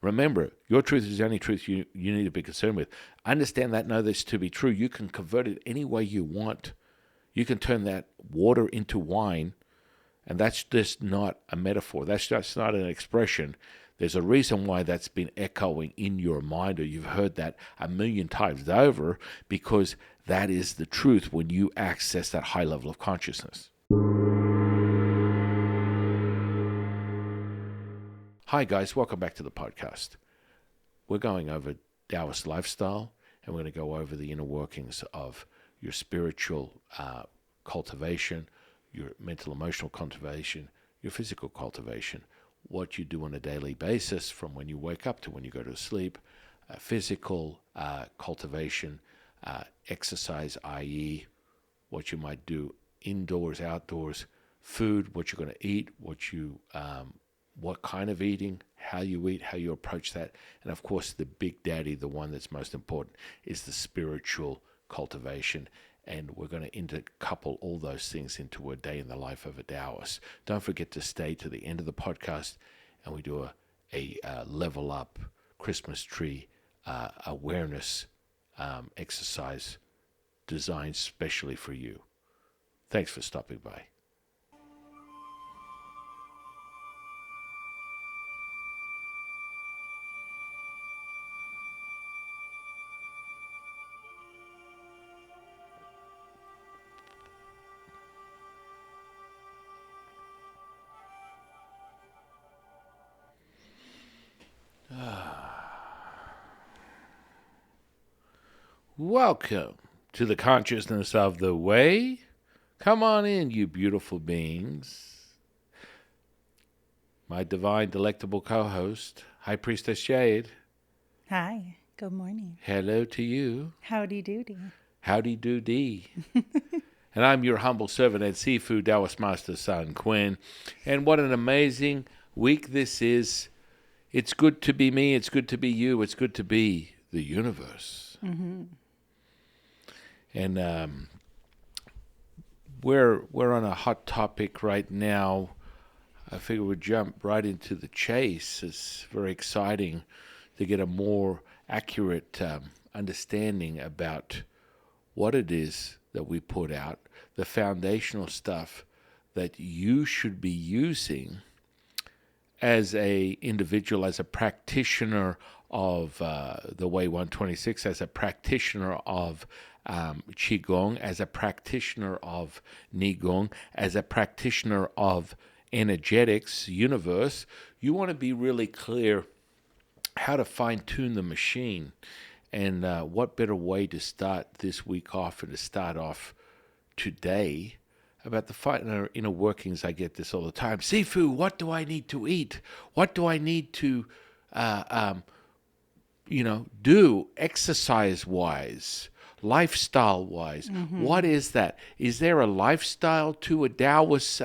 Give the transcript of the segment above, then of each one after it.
Remember, your truth is the only truth you need to be concerned with. Understand that, know this to be true. You can convert it any way you want. You can turn that water into wine, and that's just not a metaphor. That's just not an expression. There's a reason why that's been echoing in your mind, or you've heard that a million times over, because that is the truth when you access that high level of consciousness. Hi guys, welcome back to the podcast. We're going over Taoist lifestyle, and we're going to go over the inner workings of your spiritual cultivation, your mental emotional cultivation, your physical cultivation, what you do on a daily basis from when you wake up to when you go to sleep, physical cultivation, exercise, i.e. what you might do indoors, outdoors, food, what you're going to eat, what kind of eating, how you eat, how you approach that. And of course, the big daddy, the one that's most important, is the spiritual cultivation. And we're going to intercouple all those things into a day in the life of a Taoist. Don't forget to stay to the end of the podcast, and we do a level up Christmas tree awareness exercise designed specially for you. Thanks for stopping by. Welcome to the consciousness of the way. Come on in, you beautiful beings. My divine, delectable co-host, High Priestess Jade. Hi, good morning. Hello to you. Howdy doody. Howdy do-dee. And I'm your humble servant and seafood Taoist Master San Qing. And what an amazing week this is. It's good to be me. It's good to be you. It's good to be the universe. Mm-hmm. And we're on a hot topic right now. I figure we'd jump right into the chase. It's very exciting to get a more accurate understanding about what it is that we put out, the foundational stuff that you should be using as a individual, as a practitioner of the Way 126, as a practitioner of Qigong, as a practitioner of Nigong, as a practitioner of energetics, universe. You want to be really clear how to fine-tune the machine. And what better way to start this week off and to start off today about the inner workings. I get this all the time. Sifu, what do I need to eat? What do I need to, do exercise-wise, lifestyle-wise? Mm-hmm. What is that? Is there a lifestyle to a Taoist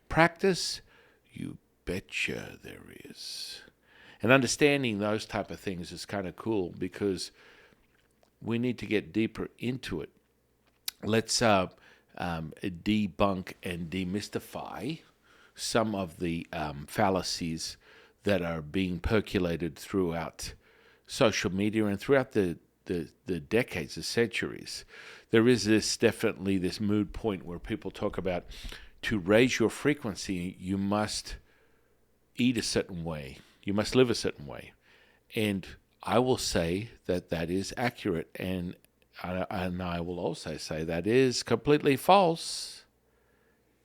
practice? You betcha there is. And understanding those type of things is kind of cool because we need to get deeper into it. Let's debunk and demystify some of the fallacies that are being percolated throughout social media and throughout the decades, the centuries. There is definitely this mood point where people talk about to raise your frequency, you must eat a certain way. You must live a certain way. And I will say that is accurate, and I will also say that is completely false.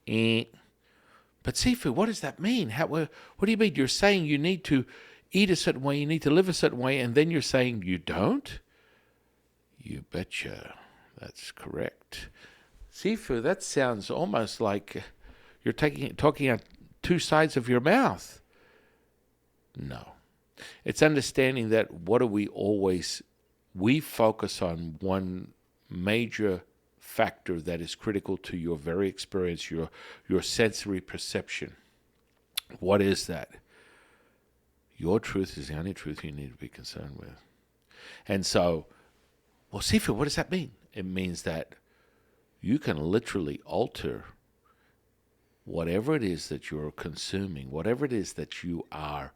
But Sifu, what does that mean? What do you mean? You're saying you need to eat a certain way, you need to live a certain way, and then you're saying you don't? You betcha. That's correct. Sifu, that sounds almost like you're talking out two sides of your mouth. No. It's understanding that we focus on one major factor that is critical to your very experience, your sensory perception. What is that? Your truth is the only truth you need to be concerned with. And so, well, Sifu, what does that mean? It means that you can literally alter whatever it is that you're consuming, whatever it is that you are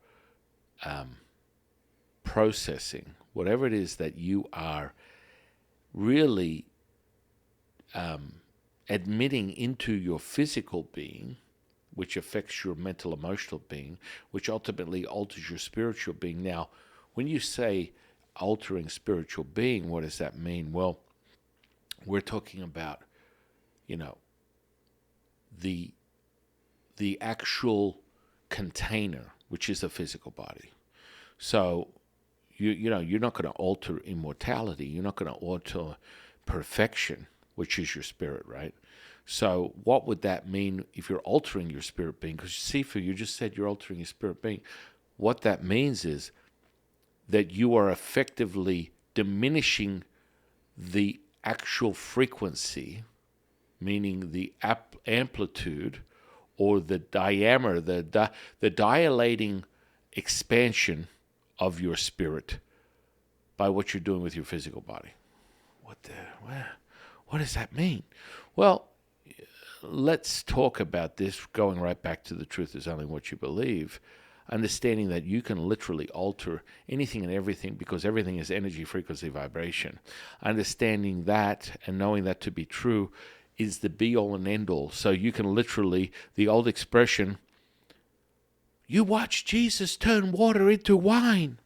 processing, whatever it is that you are really admitting into your physical being, which affects your mental, emotional being, which ultimately alters your spiritual being. Now, when you say altering spiritual being, what does that mean? Well, we're talking about, the actual container, which is the physical body. So, you're not going to alter immortality. You're not going to alter perfection, which is your spirit, right? So what would that mean if you're altering your spirit being? Because Sifu, you just said you're altering your spirit being. What that means is that you are effectively diminishing the actual frequency, meaning the amplitude or the diameter, the dilating expansion of your spirit by what you're doing with your physical body. What does that mean? Well, let's talk about this, going right back to the truth is only what you believe, understanding that you can literally alter anything and everything because everything is energy, frequency, vibration. Understanding that and knowing that to be true is the be-all and end-all. So you can literally, the old expression, you watch Jesus turn water into wine.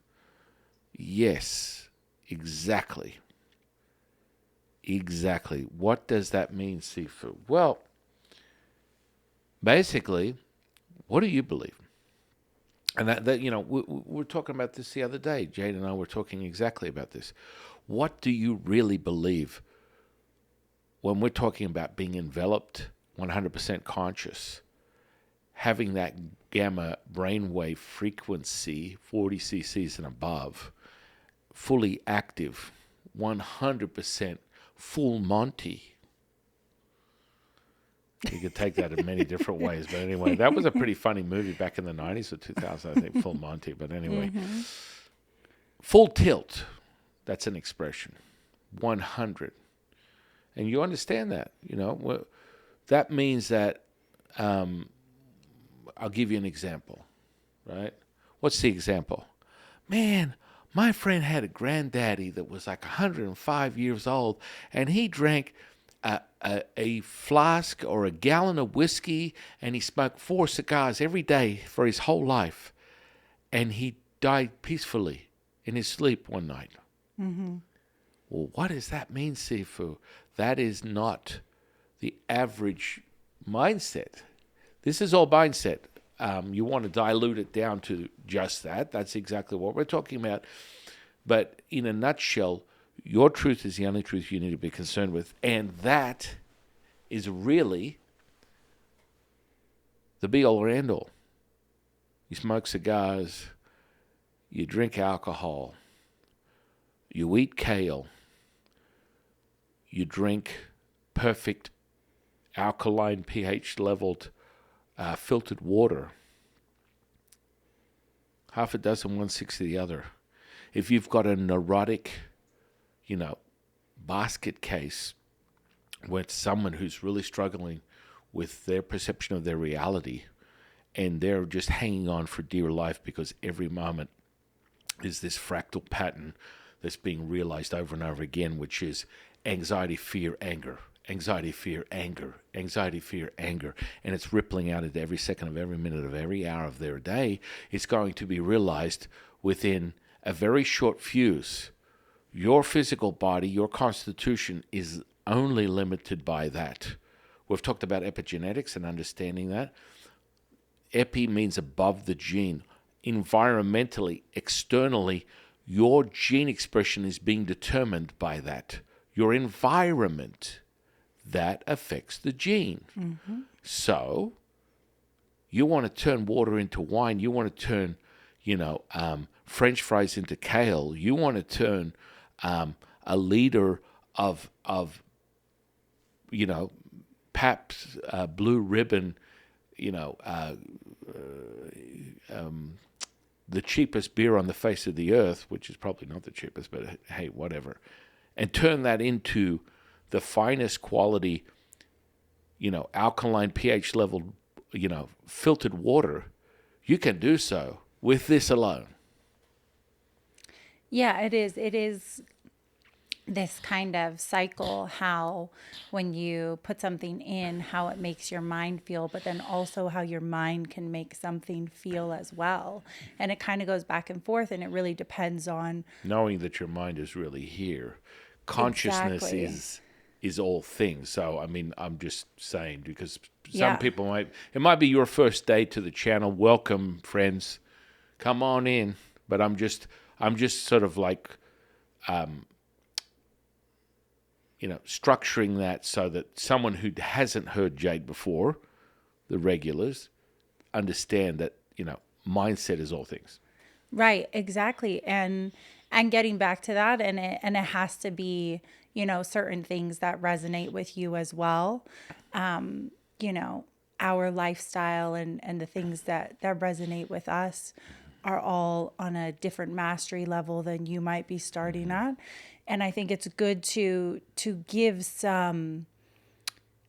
Yes, exactly. Exactly. What does that mean, Sifu? Well, basically, what do you believe? And we were talking about this the other day. Jade and I were talking exactly about this. What do you really believe when we're talking about being enveloped, 100% conscious, having that gamma brainwave frequency, 40 cc's and above, fully active, 100% full Monty? You could take that in many different ways. But anyway, that was a pretty funny movie back in the 90s or 2000, I think, Full Monty. But anyway, full tilt, that's an expression, 100. And you understand that, that means that, I'll give you an example, right? What's the example? Man, my friend had a granddaddy that was like 105 years old, and he drank a flask or a gallon of whiskey, and he smoked 4 cigars every day for his whole life. And he died peacefully in his sleep one night. Mm-hmm. Well, what does that mean, Sifu? That is not the average mindset. This is all mindset. You want to dilute it down to just that. That's exactly what we're talking about. But in a nutshell, your truth is the only truth you need to be concerned with. And that is really the be-all or end-all. You smoke cigars, you drink alcohol, you eat kale, you drink perfect alkaline pH-leveled filtered water. Half a dozen, 1/6 of the other. If you've got a neurotic, basket case with someone who's really struggling with their perception of their reality, and they're just hanging on for dear life because every moment is this fractal pattern that's being realized over and over again, which is anxiety, fear, anger. Anxiety, fear, anger. Anxiety, fear, anger. And it's rippling out into every second of every minute of every hour of their day. It's going to be realized within a very short fuse. Your physical body, your constitution is only limited by that. We've talked about epigenetics and understanding that. Epi means above the gene. Environmentally, externally, your gene expression is being determined by that. Your environment, that affects the gene. Mm-hmm. So, you want to turn water into wine. You want to turn, French fries into kale. You want to turn a liter of Pabst Blue Ribbon, the cheapest beer on the face of the earth, which is probably not the cheapest, but hey, whatever, and turn that into the finest quality, alkaline pH level, filtered water. You can do so with this alone. Yeah, it is. It is this kind of cycle, how when you put something in, how it makes your mind feel, but then also how your mind can make something feel as well. And it kind of goes back and forth, and it really depends on Knowing that your mind is really here. Consciousness exactly. is all things. So I mean, I'm just saying because some Yeah. people it might be your first day to the channel. Welcome, friends. Come on in. But I'm just sort of like structuring that so that someone who hasn't heard Jade before, the regulars, understand that, mindset is all things. Right, exactly. And getting back to that, and it has to be, certain things that resonate with you as well. You know, our lifestyle and the things that resonate with us are all on a different mastery level than you might be starting at. And I think it's good to give some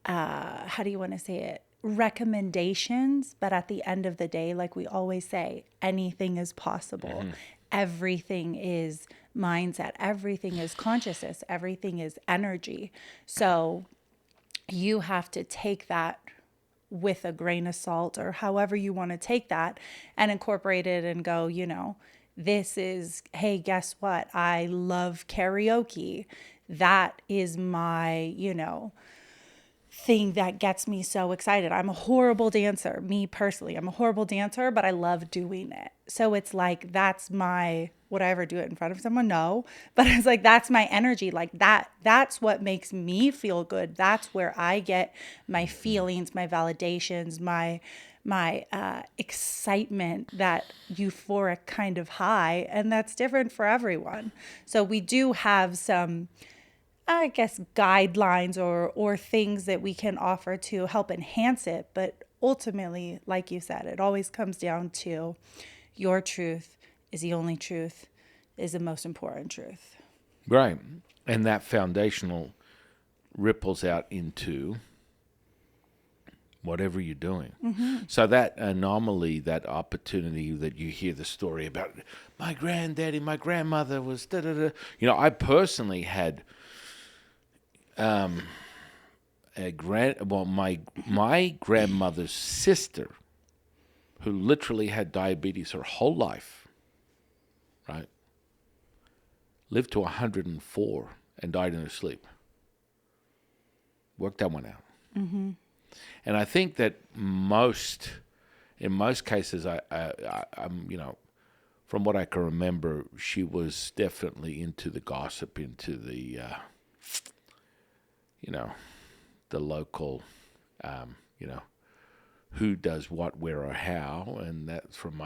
how do you want to say it? Recommendations, but at the end of the day, like we always say, anything is possible. Everything is mindset, everything is consciousness, everything is energy. So you have to take that with a grain of salt or however you want to take that and incorporate it and go, this is, hey, guess what? I love karaoke. That is my, thing that gets me so excited. I'm a horrible dancer, me personally. I'm a horrible dancer, but I love doing it. So it's like that's my would I ever do it in front of someone? No. But it's like that's my energy. Like that's what makes me feel good. That's where I get my feelings, my validations, my excitement, that euphoric kind of high, and that's different for everyone. So we do have some, I guess, guidelines or things that we can offer to help enhance it. But ultimately, like you said, it always comes down to your truth is the only truth, is the most important truth. Right. And that foundational ripples out into whatever you're doing. So that anomaly, that opportunity that you hear the story about, my granddaddy, my grandmother was da da da. I personally had my grandmother's sister, who literally had diabetes her whole life, right? Lived to 104 and died in her sleep. Worked that one out. And I think that in most cases, I'm, from what I can remember, she was definitely into the gossip, into the, the local, you know, who does what, where, or how, and that's from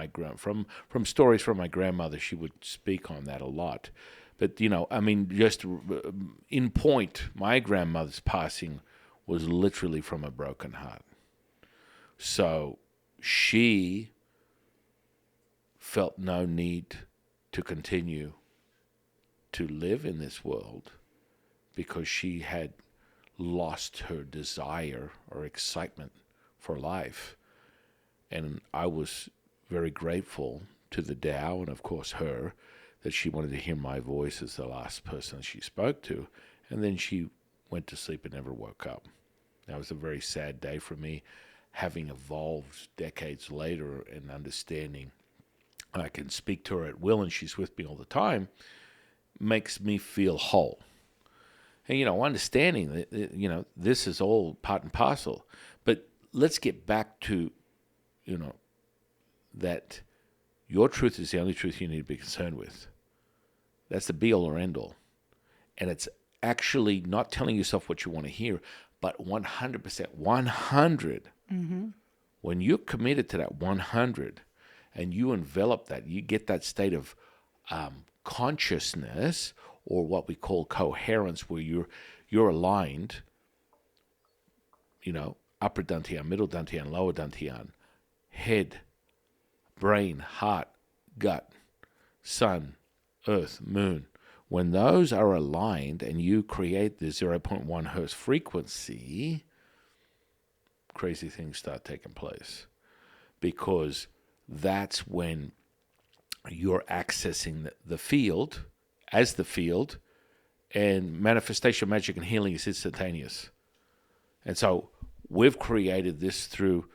from stories from my grandmother. She would speak on that a lot. But I mean, just in point, my grandmother's passing was literally from a broken heart. So she felt no need to continue to live in this world because she had lost her desire or excitement for life. And I was very grateful to the Tao and, of course, her, that she wanted to hear my voice as the last person she spoke to. And then she went to sleep and never woke up. That was a very sad day for me, having evolved decades later and understanding I can speak to her at will and she's with me all the time, makes me feel whole. And, understanding that, this is all part and parcel. But let's get back to, that your truth is the only truth you need to be concerned with. That's the be all or end all. And it's actually not telling yourself what you want to hear, but 100%, 100. When you're committed to that 100 and you envelop that, you get that state of consciousness, or what we call coherence, where you're aligned, upper dantian, middle dantian, lower dantian, head, brain, heart, gut, sun, earth, moon. When those are aligned and you create the 0.1 hertz frequency, crazy things start taking place, because that's when you're accessing the field as the field, and manifestation, magic, and healing is instantaneous. And so we've created this through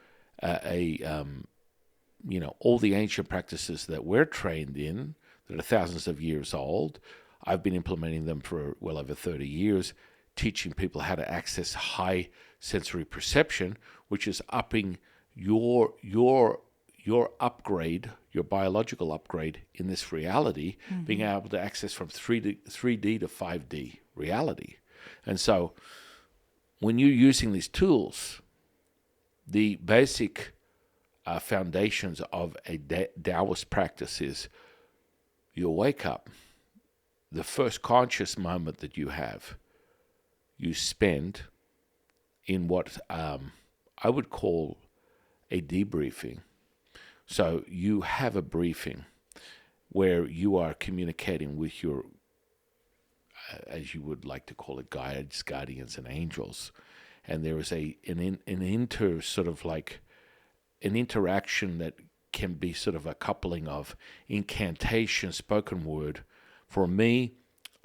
all the ancient practices that we're trained in that are thousands of years old. I've been implementing them for well over 30 years, teaching people how to access high sensory perception, which is upping your upgrade, your biological upgrade in this reality, being able to access from 3D to 5D reality. And so when you're using these tools, the basic foundations of a Taoist practice is you wake up. The first conscious moment that you have, you spend in what I would call a debriefing. So you have a briefing where you are communicating with your, as you would like to call it, guides, guardians, and angels. And there is an interaction that can be sort of a coupling of incantation, spoken word. For me,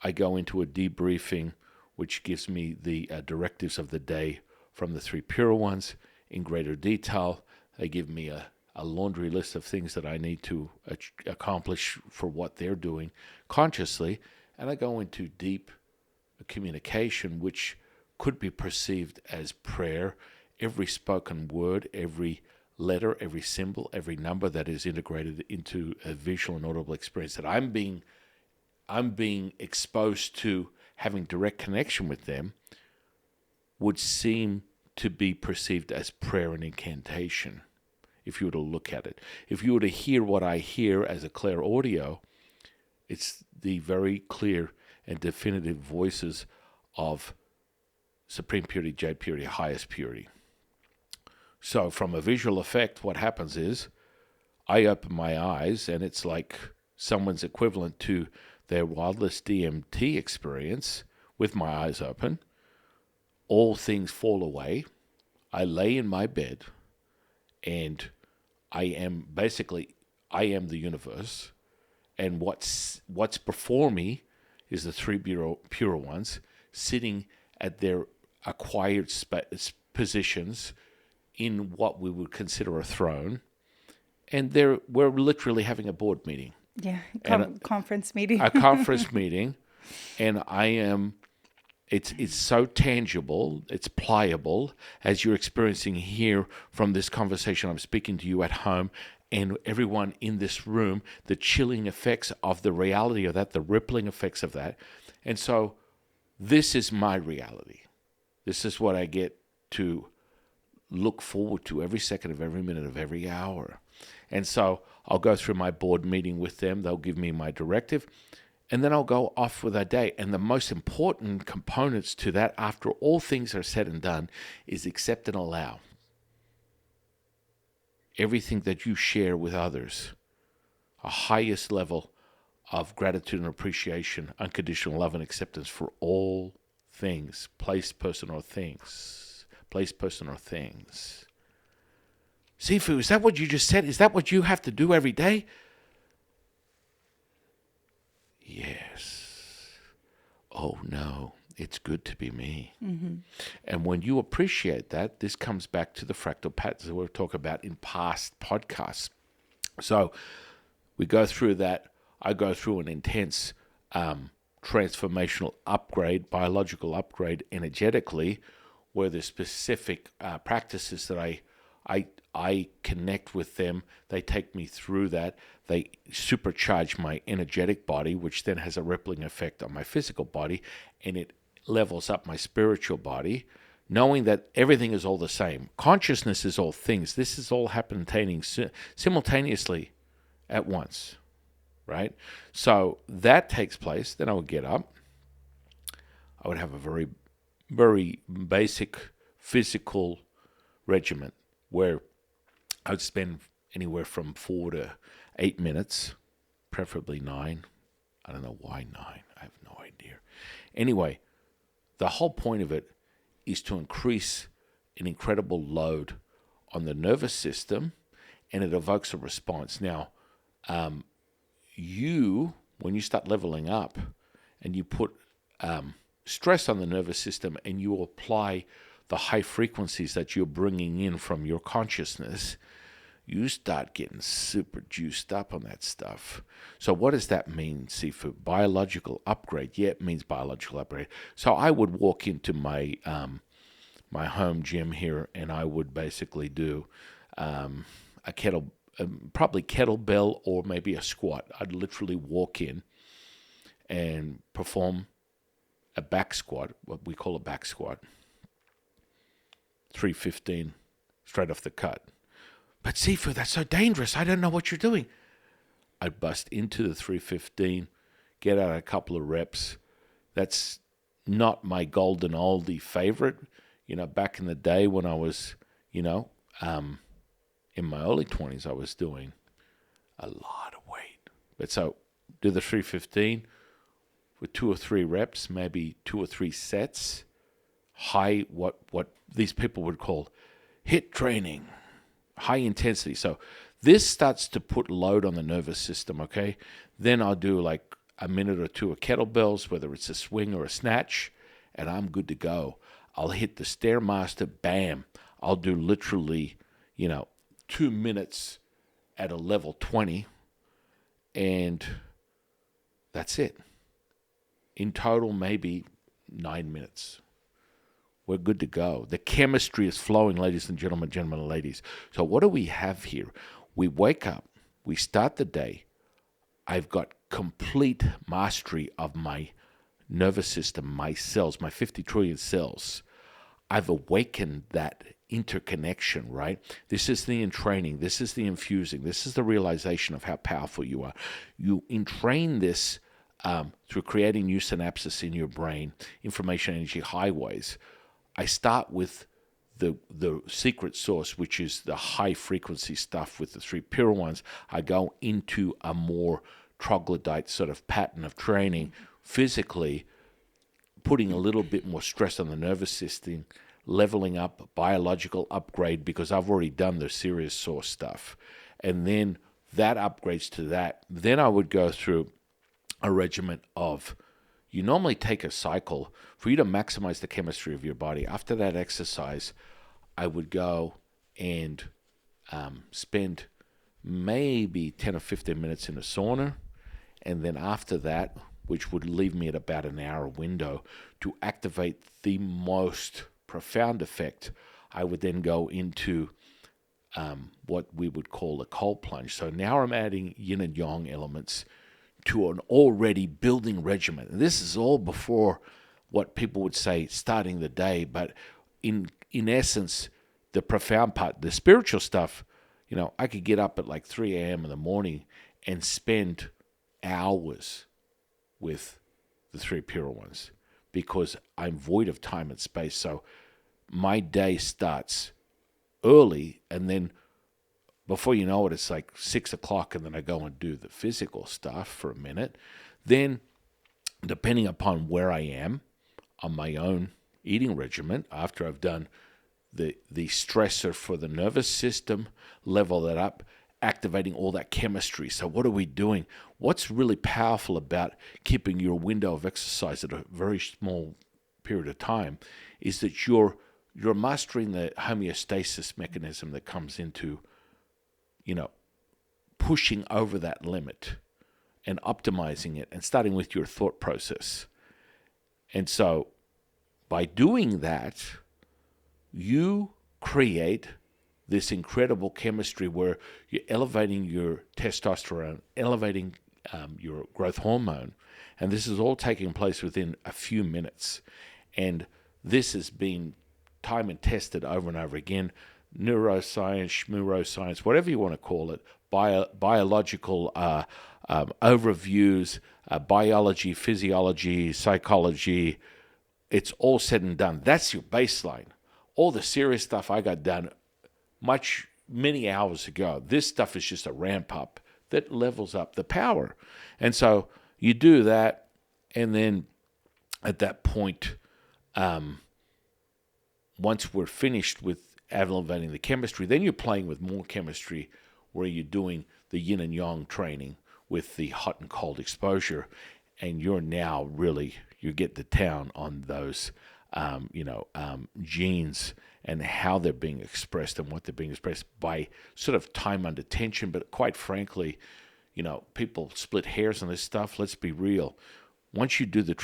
I go into a debriefing, which gives me the directives of the day from the three pure ones in greater detail. They give me a laundry list of things that I need to accomplish for what they're doing consciously. And I go into deep communication, which could be perceived as prayer. Every spoken word, every letter, every symbol, every number that is integrated into a visual and audible experience that I'm being exposed to, having direct connection with them, would seem to be perceived as prayer and incantation, if you were to look at it. If you were to hear what I hear as a clear audio, it's the very clear and definitive voices of supreme purity, jade purity, highest purity. So from a visual effect, what happens is I open my eyes and it's like someone's equivalent to their wildest DMT experience with my eyes open. All things fall away. I lay in my bed and I am the universe. And what's before me is the three pure ones sitting at their acquired positions in what we would consider a throne. And we're literally having a board meeting. Yeah, conference meeting. A conference meeting. And it's so tangible, it's pliable, as you're experiencing here from this conversation. I'm speaking to you at home, and everyone in this room, the chilling effects of the reality of that, the rippling effects of that. And so this is my reality. This is what I get to look forward to every second of every minute of every hour. And so I'll go through my board meeting with them. They'll give me my directive. And then I'll go off with a day. And the most important components to that, after all things are said and done, is accept and allow. Everything that you share with others, a highest level of gratitude and appreciation, unconditional love and acceptance for all things, place, person, or things. Place, person, or things. Sifu, is that what you just said? Is that what you have to do every day? Yes. Oh, no, it's good to be me. Mm-hmm. And when you appreciate that, this comes back to the fractal patterns that we've talked about in past podcasts. So we go through that. I go through an intense transformational upgrade, biological upgrade energetically, where there's specific practices that I connect with them. They take me through that. They supercharge my energetic body, which then has a rippling effect on my physical body, and it levels up my spiritual body, knowing that everything is all the same. Consciousness is all things. This is all happening simultaneously at once, right? So that takes place. Then I would get up. I would have a very, very basic physical regimen where I would spend anywhere from 4 to 8 minutes, preferably 9. I don't know why 9. I have no idea. Anyway, the whole point of it is to increase an incredible load on the nervous system, and it evokes a response. Now, when you start leveling up and you put stress on the nervous system and you apply the high frequencies that you're bringing in from your consciousness, you start getting super juiced up on that stuff. So what does that mean, Sifu? Biological upgrade. Yeah, it means biological upgrade. So I would walk into my my home gym here, and I would basically do a probably kettlebell or maybe a squat. I'd literally walk in and perform a back squat, what we call a back squat, 315, straight off the cut. But Sifu, that's so dangerous. I don't know what you're doing. I'd bust into the 315, get out a couple of reps. That's not my golden oldie favorite. Back in the day when I was, in my early 20s, I was doing a lot of weight. But so do the 315 with 2 or 3 reps, maybe 2 or 3 sets. High, what these people would call HIIT training, high intensity. So this starts to put load on the nervous system, okay? Then I'll do like a minute or 2 of kettlebells, whether it's a swing or a snatch, and I'm good to go. I'll hit the Stairmaster, bam. I'll do literally, 2 minutes at a level 20, and that's it. In total, maybe 9 minutes. We're good to go. The chemistry is flowing, ladies and gentlemen and ladies. So what do we have here? We wake up. We start the day. I've got complete mastery of my nervous system, my cells, my 50 trillion cells. I've awakened that interconnection, right? This is the entraining. This is the infusing. This is the realization of how powerful you are. You entrain this through creating new synapses in your brain, information energy highways. I start with the secret source, which is the high frequency stuff with the 3 pure ones. I go into a more troglodyte sort of pattern of training physically, putting a little bit more stress on the nervous system, leveling up, biological upgrade, because I've already done the serious source stuff. And then that upgrades to that. Then I would go through a regimen of, you normally take a cycle for you to maximize the chemistry of your body. After that exercise, I would go and spend maybe 10 or 15 minutes in a sauna. And then after that, which would leave me at about an hour window to activate the most profound effect, I would then go into what we would call a cold plunge. So now I'm adding yin and yang elements to an already building regimen. And this is all before what people would say starting the day, but in essence, the profound part, the spiritual stuff, I could get up at like 3 a.m. in the morning and spend hours with the 3 pure ones because I'm void of time and space. So my day starts early, and then before you know it, it's like 6 o'clock, and then I go and do the physical stuff for a minute. Then, depending upon where I am on my own eating regimen, after I've done the stressor for the nervous system, level that up, activating all that chemistry. So what are we doing? What's really powerful about keeping your window of exercise at a very small period of time is that you're mastering the homeostasis mechanism that comes into pushing over that limit and optimizing it and starting with your thought process. And so by doing that, you create this incredible chemistry where you're elevating your testosterone, elevating your growth hormone. And this is all taking place within a few minutes. And this has been time and tested over and over again. Neuroscience, schmuroscience, whatever you want to call it, biological overviews, biology, physiology, psychology, it's all said and done. That's your baseline. All the serious stuff I got done many hours ago. This stuff is just a ramp up that levels up the power. And so you do that, and then at that point, once we're finished with elevating the chemistry, then you're playing with more chemistry where you're doing the yin and yang training, with the hot and cold exposure, and you're now really, you get the down on those, genes and how they're being expressed and what they're being expressed by sort of time under tension. But quite frankly, people split hairs on this stuff. Let's be real. Once you do your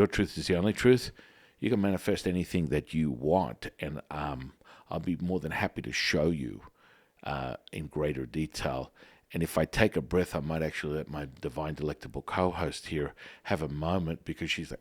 truth is the only truth, you can manifest anything that you want. And I'll be more than happy to show you in greater detail. And if I take a breath, I might actually let my divine, delectable co-host here have a moment, because she's like,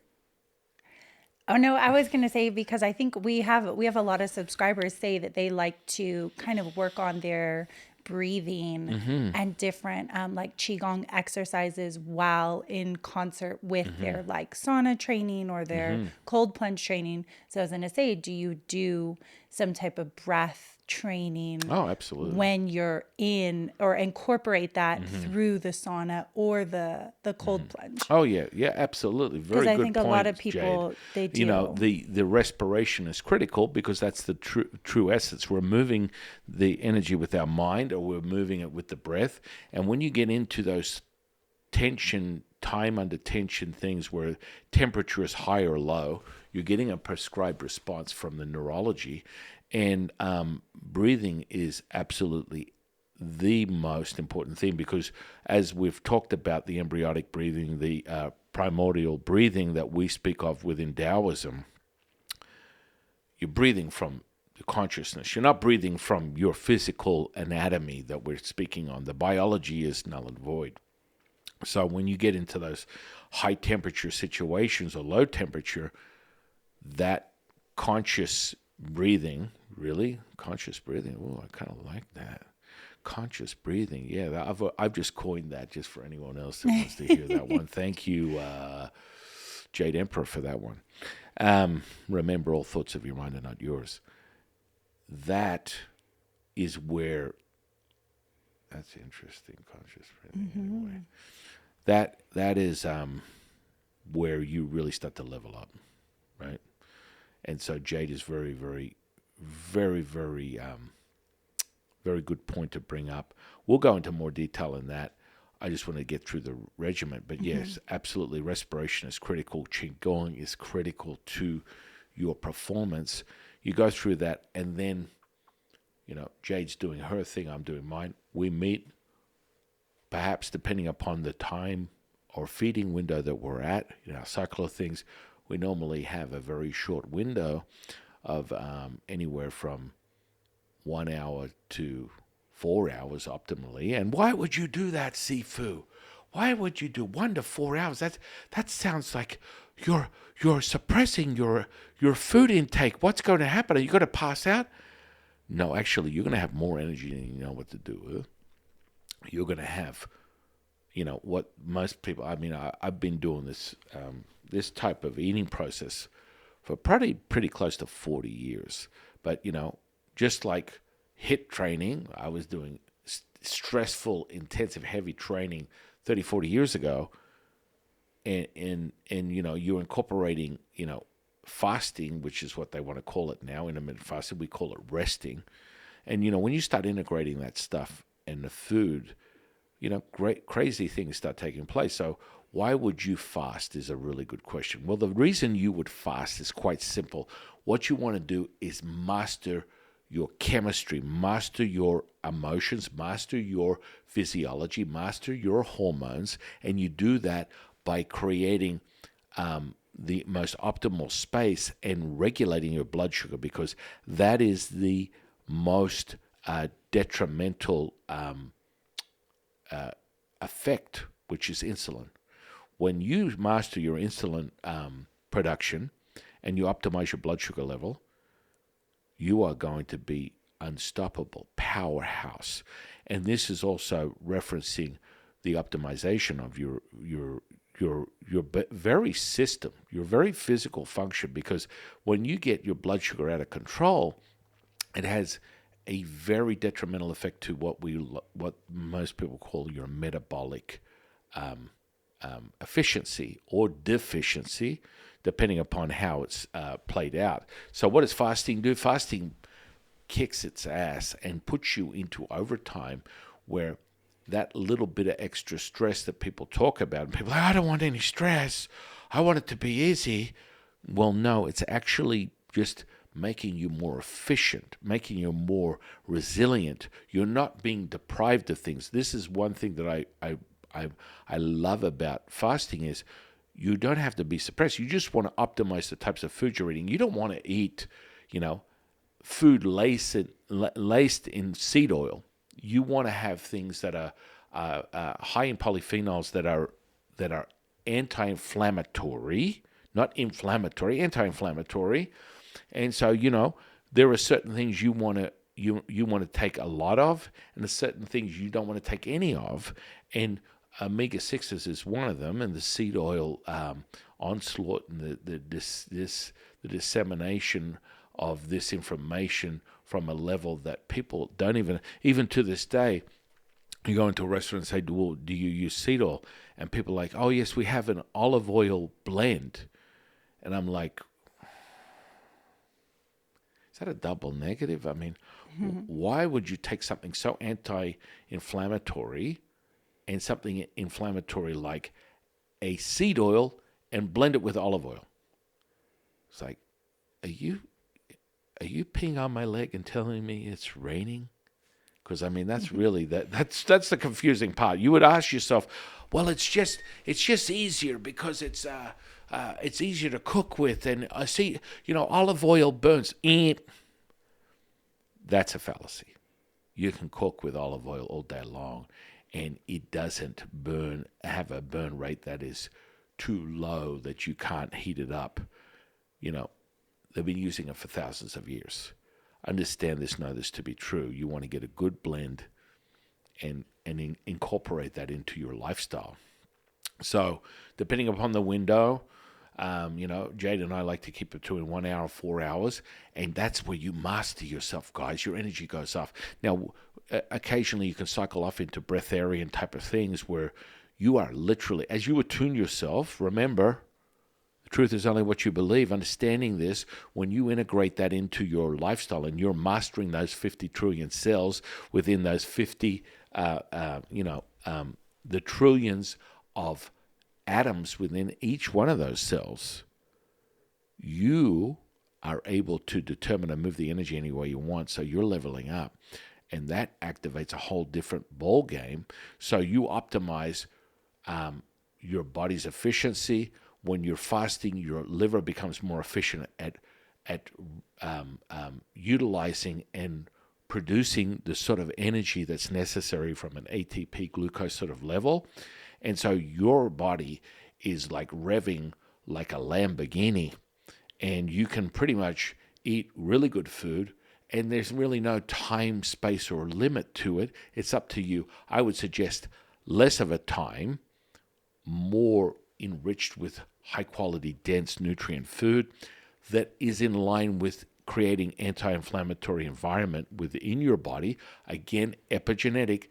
oh no, I was going to say, because I think we have a lot of subscribers say that they like to kind of work on their breathing and different like qigong exercises while in concert with their like sauna training or their cold plunge training. So I was going to say, do you do some type of breath training oh, absolutely, when you're in, or incorporate that through the sauna or the cold plunge? Oh yeah, absolutely. Very good Because I think point, a lot of people, Jade. they do. The respiration is critical, because that's the true essence. We're moving the energy with our mind, or we're moving it with the breath. And when you get into those time under tension things where temperature is high or low, you're getting a prescribed response from the neurology. And breathing is absolutely the most important thing, because as we've talked about the embryonic breathing, the primordial breathing that we speak of within Taoism, you're breathing from the consciousness. You're not breathing from your physical anatomy that we're speaking on. The biology is null and void. So when you get into those high temperature situations or low temperature, that conscious breathing, really conscious breathing. Oh, I kind of like that. Conscious breathing. Yeah, I've just coined that just for anyone else that wants to hear that one. Thank you, Jade Emperor, for that one. Remember, all thoughts of your mind are not yours. That is where, that's interesting, conscious breathing. Anyway, that is where you really start to level up, right? And so Jade is very, very, very, very, very good point to bring up. We'll go into more detail in that. I just want to get through the regimen. But yes, absolutely, respiration is critical. Qigong is critical to your performance. You go through that, and then, Jade's doing her thing, I'm doing mine. We meet, perhaps depending upon the time or feeding window that we're at, our cycle of things. We normally have a very short window of anywhere from 1 hour to 4 hours optimally. And why would you do that, Sifu? Why would you do 1 to 4 hours? That sounds like you're suppressing your food intake. What's going to happen? Are you going to pass out? No, actually, you're going to have more energy than you know what to do with. You're going to have, what most people, I've been doing this this type of eating process for pretty close to 40 years. But, just like HIIT training, I was doing stressful, intensive, heavy training 30, 40 years ago. And you're incorporating, fasting, which is what they want to call it now, intermittent fasting. We call it resting. And, when you start integrating that stuff and the food, great, crazy things start taking place. So why would you fast is a really good question. Well, the reason you would fast is quite simple. What you want to do is master your chemistry, master your emotions, master your physiology, master your hormones, and you do that by creating the most optimal space and regulating your blood sugar, because that is the most detrimental effect, which is insulin. When you master your insulin production and you optimize your blood sugar level, you are going to be unstoppable, powerhouse. And this is also referencing the optimization of your very system, your very physical function, because when you get your blood sugar out of control, it has a very detrimental effect to what most people call your metabolic efficiency or deficiency, depending upon how it's played out. So what does fasting do? Fasting kicks its ass and puts you into overtime, where that little bit of extra stress that people talk about, and people are like, I don't want any stress. I want it to be easy. Well, no, it's actually just making you more efficient, making you more resilient. You're not being deprived of things. This is one thing that I love about fasting is you don't have to be suppressed. You just want to optimize the types of food you're eating. You don't want to eat, food laced in seed oil. You want to have things that are high in polyphenols that are anti-inflammatory, not inflammatory, anti-inflammatory. And so, there are certain things you want to take a lot of, and there's certain things you don't want to take any of. And omega-6s is one of them, and the seed oil onslaught and the dissemination of this information from a level that people don't even to this day. You go into a restaurant and say, well, do you use seed oil? And people are like, oh, yes, we have an olive oil blend. And I'm like, is that a double negative? I mean, why would you take something so anti-inflammatory and something inflammatory like a seed oil and blend it with olive oil? It's like, are you peeing on my leg and telling me it's raining? Because I mean, that's really that's the confusing part. You would ask yourself, well, it's just easier because it's easier to cook with, and I see, olive oil burns. That's a fallacy. You can cook with olive oil all day long, and it doesn't have a burn rate that is too low that you can't heat it up. They've been using it for thousands of years. Understand this, know this to be true. You want to get a good blend and incorporate that into your lifestyle. So depending upon the window, Jade and I like to keep it between 1 hour, 4 hours, and that's where you master yourself, guys. Your energy goes off. Now, occasionally you can cycle off into breatharian type of things where you are literally, as you attune yourself, remember, truth is only what you believe. Understanding this, when you integrate that into your lifestyle and you're mastering those 50 trillion cells within those 50, the trillions of atoms within each one of those cells, you are able to determine and move the energy any way you want. So you're leveling up, and that activates a whole different ball game. So you optimize your body's efficiency. When you're fasting, your liver becomes more efficient at utilizing and producing the sort of energy that's necessary from an ATP glucose sort of level. And so your body is like revving like a Lamborghini, and you can pretty much eat really good food, and there's really no time, space, or limit to it. It's up to you. I would suggest less of a time, more enriched with high-quality, dense, nutrient food that is in line with creating anti-inflammatory environment within your body. Again, epigenetic,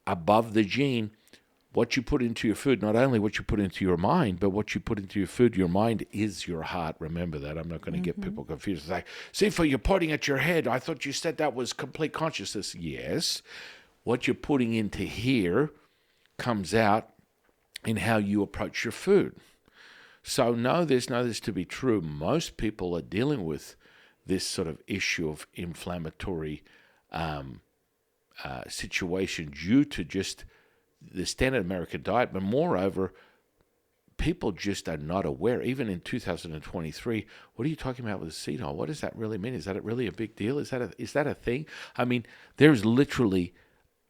above the gene. What you put into your food, not only what you put into your mind, but what you put into your food. Your mind is your heart. Remember that. I'm not going to get people confused. It's like, Sifa, you're pointing at your head. I thought you said that was complete consciousness. Yes. What you're putting into here comes out in how you approach your food. So know this to be true. Most people are dealing with this sort of issue of inflammatory situation due to just the standard American diet, but moreover, people just are not aware. Even in 2023, what are you talking about with seed oil? What does that really mean? Is that really a big deal? Is that a thing? I mean, there's literally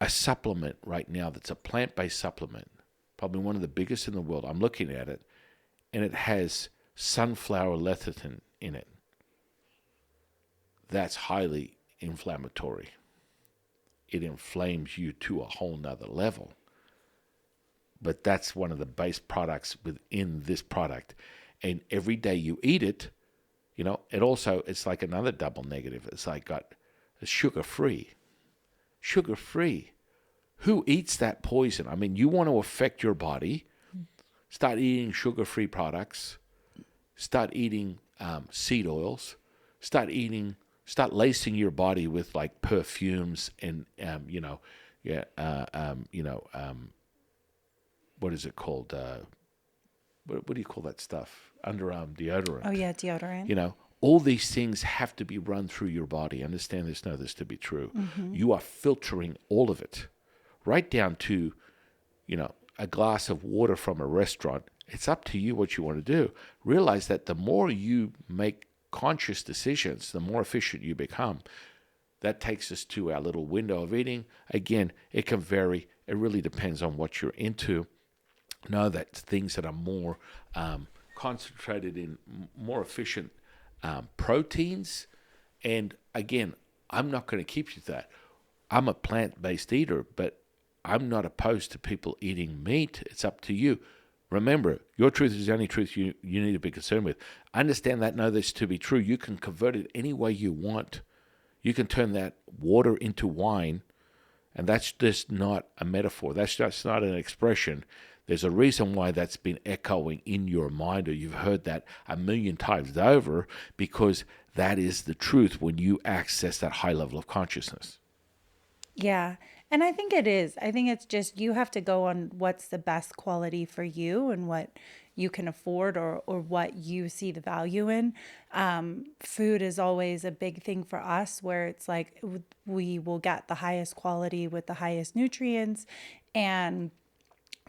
a supplement right now that's a plant-based supplement, probably one of the biggest in the world. I'm looking at it, and it has sunflower lecithin in it. That's highly inflammatory. It inflames you to a whole nother level. But that's one of the base products within this product. And every day you eat it, it's like another double negative. It's like got sugar-free. Sugar-free. Who eats that poison? I mean, you want to affect your body. Start eating sugar-free products. Start eating seed oils. Start lacing your body with like perfumes and Yeah, what is it called? What do you call that stuff? Underarm deodorant. Oh yeah, deodorant. All these things have to be run through your body. Understand this, know this to be true. You are filtering all of it, right down to, a glass of water from a restaurant. It's up to you what you want to do. Realize that the more you make conscious decisions, the more efficient you become. That takes us to our little window of eating. Again, it can vary. It really depends on what you're into. Know that things that are more concentrated in more efficient proteins. And again, I'm not going to keep you to that. I'm a plant-based eater, but I'm not opposed to people eating meat. It's up to you. Remember, your truth is the only truth you need to be concerned with. Understand that, know this to be true. You can convert it any way you want. You can turn that water into wine, and that's just not a metaphor. That's just not an expression. There's a reason why that's been echoing in your mind, or you've heard that a million times over, because that is the truth when you access that high level of consciousness. Yeah. And I think it is. I think it's just you have to go on what's the best quality for you and what you can afford, or what you see the value in. Food is always a big thing for us where it's like we will get the highest quality with the highest nutrients. And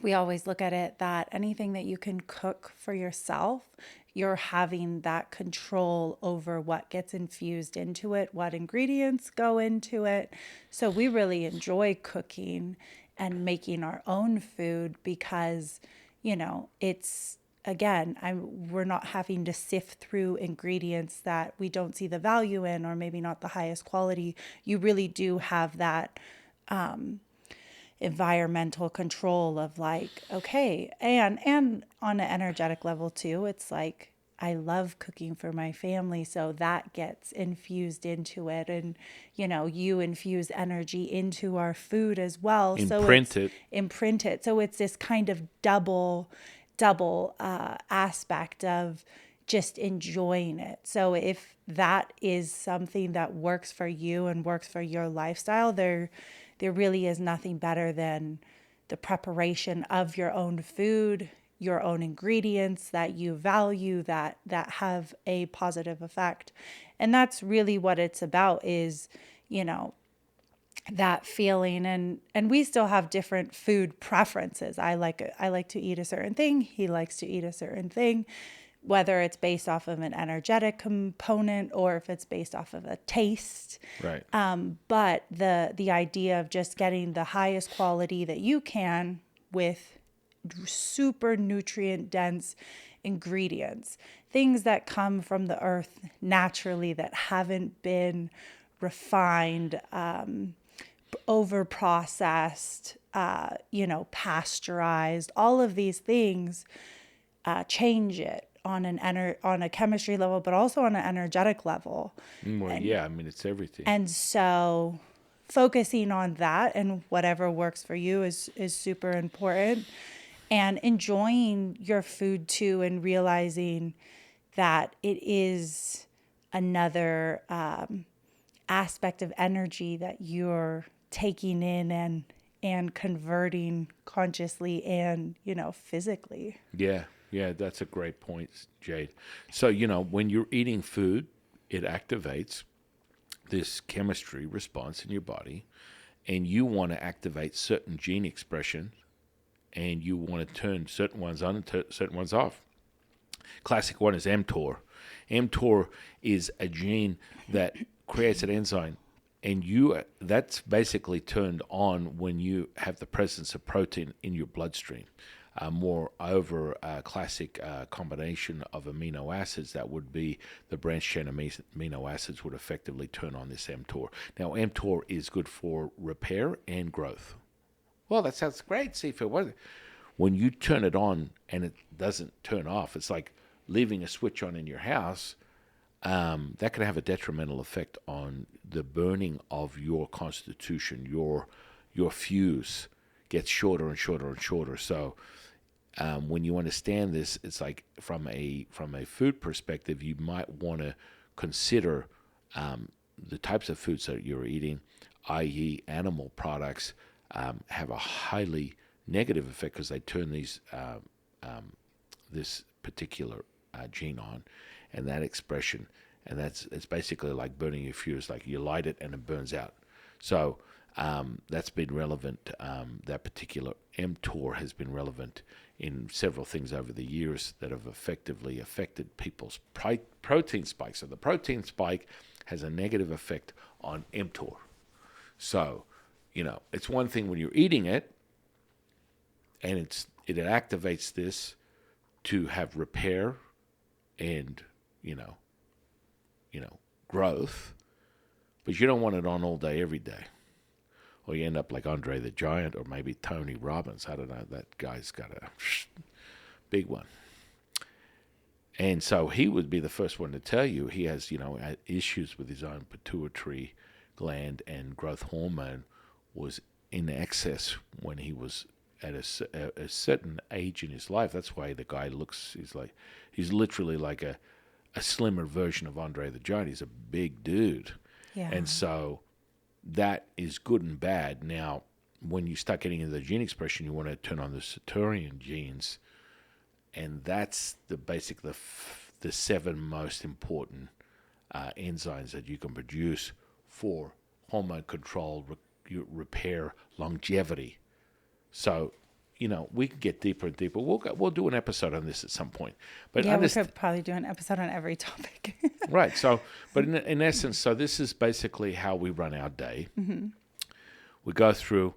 we always look at it that anything that you can cook for yourself, you're having that control over what gets infused into it, what ingredients go into it. So we really enjoy cooking and making our own food because, it's, again, we're not having to sift through ingredients that we don't see the value in, or maybe not the highest quality. You really do have that environmental control of like, okay, and on an energetic level too, it's like I love cooking for my family, so that gets infused into it. And you infuse energy into our food as well, imprint it, so it's this kind of double aspect of just enjoying it. So if that is something that works for you and works for your lifestyle, there really is nothing better than the preparation of your own food, your own ingredients that you value, that have a positive effect. And that's really what it's about, is, that feeling. And we still have different food preferences. I like to eat a certain thing. He likes to eat a certain thing, whether it's based off of an energetic component or if it's based off of a taste. Right. But the idea of just getting the highest quality that you can with super nutrient dense ingredients, things that come from the earth naturally, that haven't been refined, over processed, pasteurized, all of these things change it on a chemistry level, but also on an energetic level. Well, it's everything. And so focusing on that and whatever works for you is super important, and enjoying your food too, and realizing that it is another aspect of energy that you're taking in and converting consciously and, physically. Yeah, that's a great point, Jade. So, when you're eating food, it activates this chemistry response in your body, and you want to activate certain gene expression, and you want to turn certain ones on and certain ones off. Classic one is mTOR. mTOR is a gene that creates an enzyme, and that's basically turned on when you have the presence of protein in your bloodstream. More over a classic combination of amino acids, that would be the branched chain amino acids, would effectively turn on this mTOR. Now, mTOR is good for repair and growth. Well, that sounds great, Sifu. When you turn it on and it doesn't turn off, it's like leaving a switch on in your house. That can have a detrimental effect on the burning of your constitution. Your fuse gets shorter and shorter and shorter. So when you understand this, it's like from a food perspective, you might want to consider the types of foods that you're eating, i.e. animal products, have a highly negative effect because they turn this particular gene on, and that expression, and it's basically like burning your fuse, like you light it and it burns out. So that's been relevant. That particular mTOR has been relevant in several things over the years that have effectively affected people's protein spikes. So the protein spike has a negative effect on mTOR. So, it's one thing when you're eating it, and it activates this to have repair and growth, but you don't want it on all day, every day. Or you end up like Andre the Giant, or maybe Tony Robbins. I don't know. That guy's got a big one. And so he would be the first one to tell you he has, issues with his own pituitary gland, and growth hormone was in excess when he was at a certain age in his life. That's why the guy he's literally like a slimmer version of Andre the Giant. He's a big dude. Yeah. And so that is good and bad. Now, when you start getting into the gene expression, you want to turn on the Saturnian genes, and that's the 7 most important enzymes that you can produce for hormone control, repair, longevity. So, we can get deeper and deeper. We'll do an episode on this at some point. But we could probably do an episode on every topic. Right. So, but in essence, so this is basically how we run our day. Mm-hmm. We go through,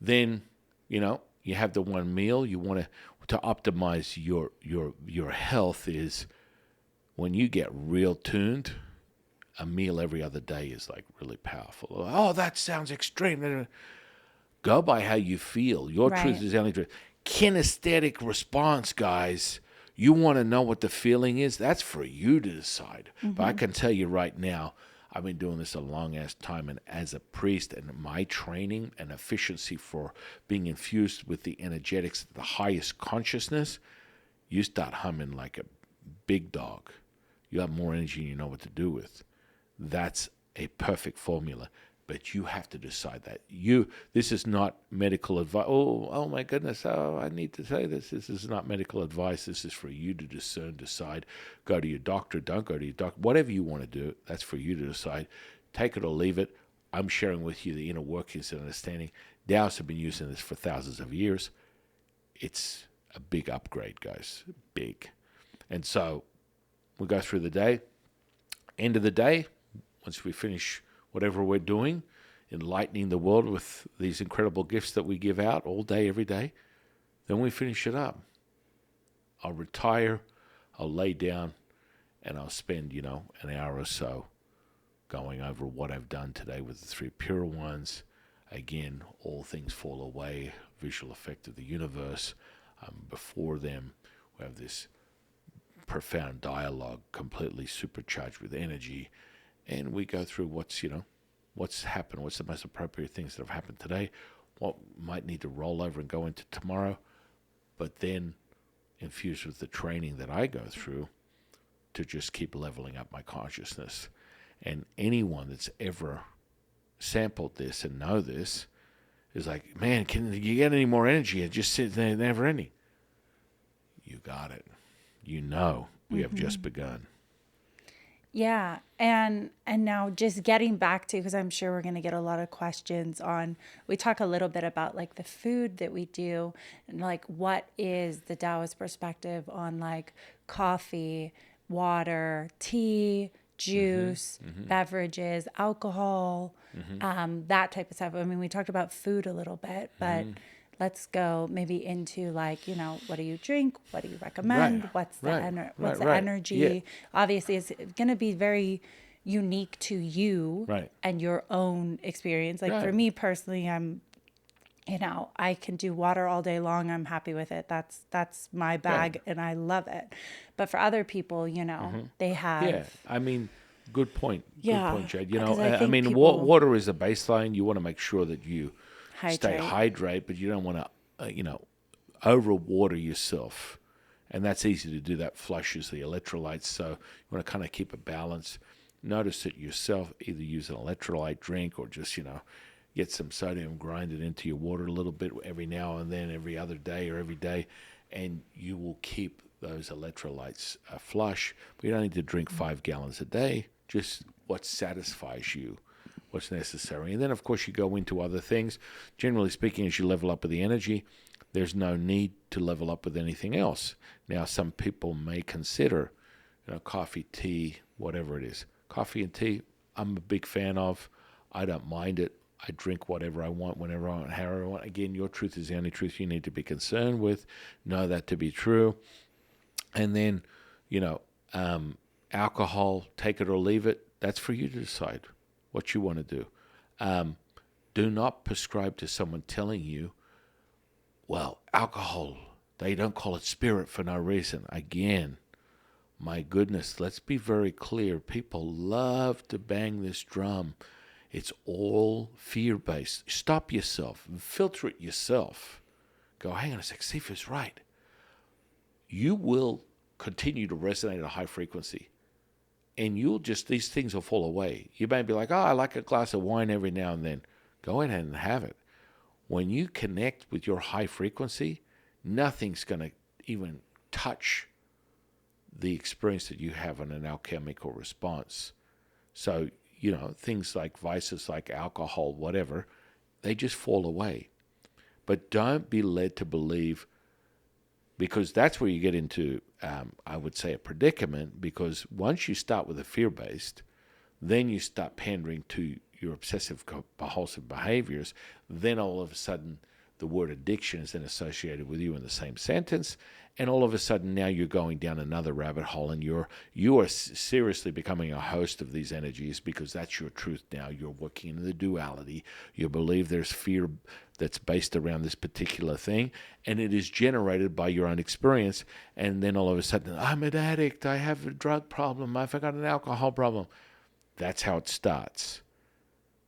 then, you have the one meal. You want to optimize your health is when you get real tuned, a meal every other day is like really powerful. Oh, that sounds extreme. Go by how you feel. Your truth is the only truth. Kinesthetic response, guys. You want to know what the feeling is? That's for you to decide. Mm-hmm. But I can tell you right now, I've been doing this a long-ass time, and as a priest, and my training and efficiency for being infused with the energetics of the highest consciousness, you start humming like a big dog. You have more energy and you know what to do with. That's a perfect formula. But you have to decide that. This is not medical advice. Oh my goodness, I need to say this. This is not medical advice. This is for you to discern, decide. Go to your doctor, don't go to your doctor. Whatever you want to do, that's for you to decide. Take it or leave it. I'm sharing with you the inner workings and understanding. Taoists have been using this for thousands of years. It's a big upgrade, guys. Big. And so we go through the day. End of the day, once we finish whatever we're doing, enlightening the world with these incredible gifts that we give out all day, every day, then we finish it up. I'll retire, I'll lay down, and I'll spend, an hour or so going over what I've done today with the 3 pure ones. Again, all things fall away, visual effect of the universe. Before them, we have this profound dialogue, completely supercharged with energy. And we go through what's happened, what's the most appropriate things that have happened today, what might need to roll over and go into tomorrow, but then infused with the training that I go through to just keep leveling up my consciousness. And anyone that's ever sampled this and know this is like, man, can you get any more energy? It just sits there, never ending. You got it. We have just begun. Yeah. And now just getting back to, because I'm sure we're going to get a lot of questions on, we talk a little bit about like the food that we do and like what is the Taoist perspective on like coffee, water, tea, juice, beverages, alcohol, that type of stuff. I mean, we talked about food a little bit, but let's go maybe into like, what do you drink? What do you recommend? What's the energy? Yeah. Obviously, it's going to be very unique to you and your own experience. Like for me personally, I can do water all day long. I'm happy with it. That's my bag and I love it. But for other people, they have. Yeah. I mean, good point. Yeah. Good point, Jade. Water is a baseline. You want to make sure that you stay hydrated, but you don't want to, overwater yourself. And that's easy to do. That flushes the electrolytes. So you want to kind of keep a balance. Notice it yourself. Either use an electrolyte drink or just, get some sodium, grind it into your water a little bit every now and then, every other day or every day, and you will keep those electrolytes flush. But you don't need to drink 5 gallons a day, just what satisfies you, what's necessary. And then, of course, you go into other things. Generally speaking, as you level up with the energy, there's no need to level up with anything else. Now, some people may consider, coffee, tea, whatever it is. Coffee and tea, I'm a big fan of. I don't mind it. I drink whatever I want, whenever I want, however I want. Again, your truth is the only truth you need to be concerned with. Know that to be true. And then, alcohol, take it or leave it. That's for you to decide what you want to do. Do not prescribe to someone telling you, well, alcohol, they don't call it spirit for no reason. Again, my goodness, let's be very clear. People love to bang this drum. It's all fear-based. Stop yourself. Filter it yourself. Go, hang on a sec, see if it's right. You will continue to resonate at a high frequency. And these things will fall away. You may be like, I like a glass of wine every now and then. Go ahead and have it. When you connect with your high frequency, nothing's going to even touch the experience that you have in an alchemical response. So, things like vices like alcohol, whatever, they just fall away. But don't be led to believe, because that's where you get into, I would say, a predicament, because once you start with the fear-based, then you start pandering to your obsessive compulsive behaviors, then all of a sudden the word addiction is then associated with you in the same sentence, and all of a sudden now you're going down another rabbit hole, and you are seriously becoming a host of these energies, because that's your truth now. You're working in the duality. You believe there's fear that's based around this particular thing, and it is generated by your own experience, and then all of a sudden, I'm an addict, I have a drug problem, I've got an alcohol problem. That's how it starts.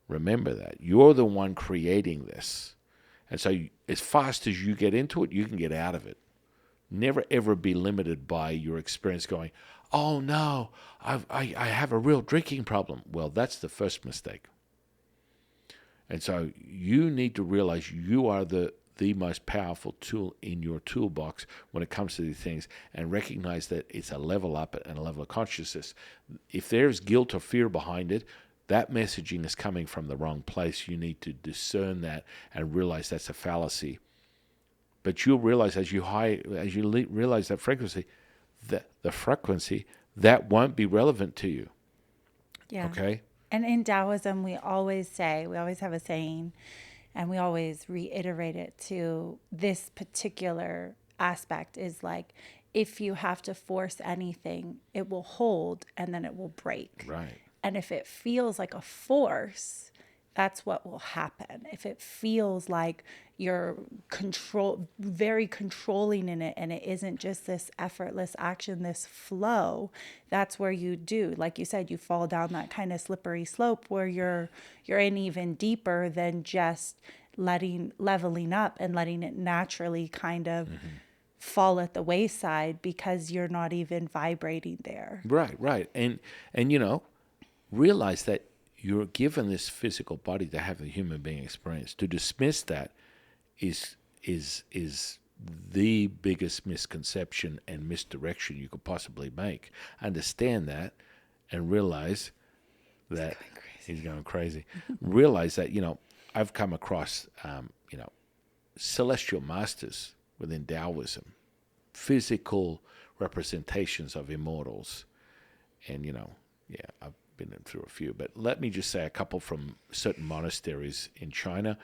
Remember that. You're the one creating this. And so as fast as you get into it, you can get out of it. Never, ever be limited by your experience going, oh, no, I have a real drinking problem. Well, that's the first mistake. And so you need to realize you are the most powerful tool in your toolbox when it comes to these things, and recognize that it's a level up and a level of consciousness. If there's guilt or fear behind it, that messaging is coming from the wrong place. You need to discern that and realize that's a fallacy. But you'll realize as you realize that frequency, the frequency, that won't be relevant to you. Yeah. Okay? And in Taoism, we always have a saying, and we always reiterate it to this particular aspect, is like, if you have to force anything, it will hold and then it will break. Right. And if it feels like a force, that's what will happen. If it feels like you're very controlling in it, and it isn't just this effortless action, this flow, that's where you do, like you said, you fall down that kind of slippery slope where you're in even deeper than just leveling up and letting it naturally kind of fall at the wayside, because you're not even vibrating there. Right. And realize that you're given this physical body to have the human being experience. To dismiss that is the biggest misconception and misdirection you could possibly make. Understand that and realize that he's going crazy. Realize that, I've come across, celestial masters within Taoism, physical representations of immortals. And, I've been through a few, but let me just say a couple from certain monasteries in China.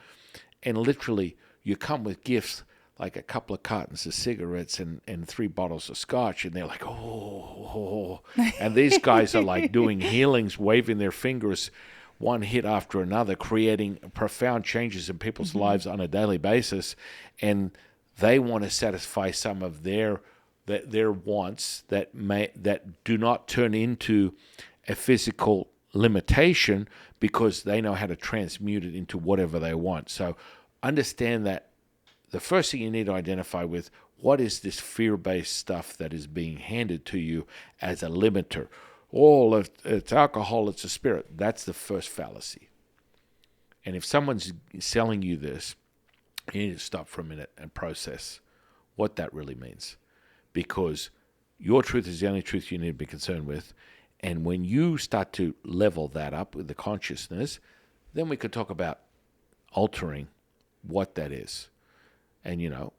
And literally, you come with gifts like a couple of cartons of cigarettes and 3 bottles of scotch, and they're like, oh. And these guys are like doing healings, waving their fingers, one hit after another, creating profound changes in people's lives on a daily basis. And they want to satisfy some of their wants that do not turn into a physical limitation, because they know how to transmute it into whatever they want. So understand that the first thing you need to identify with, what is this fear-based stuff that is being handed to you as a limiter? Oh, it's alcohol, it's a spirit. That's the first fallacy. And if someone's selling you this, you need to stop for a minute and process what that really means. Because your truth is the only truth you need to be concerned with. And when you start to level that up with the consciousness, then we could talk about altering what that is. And,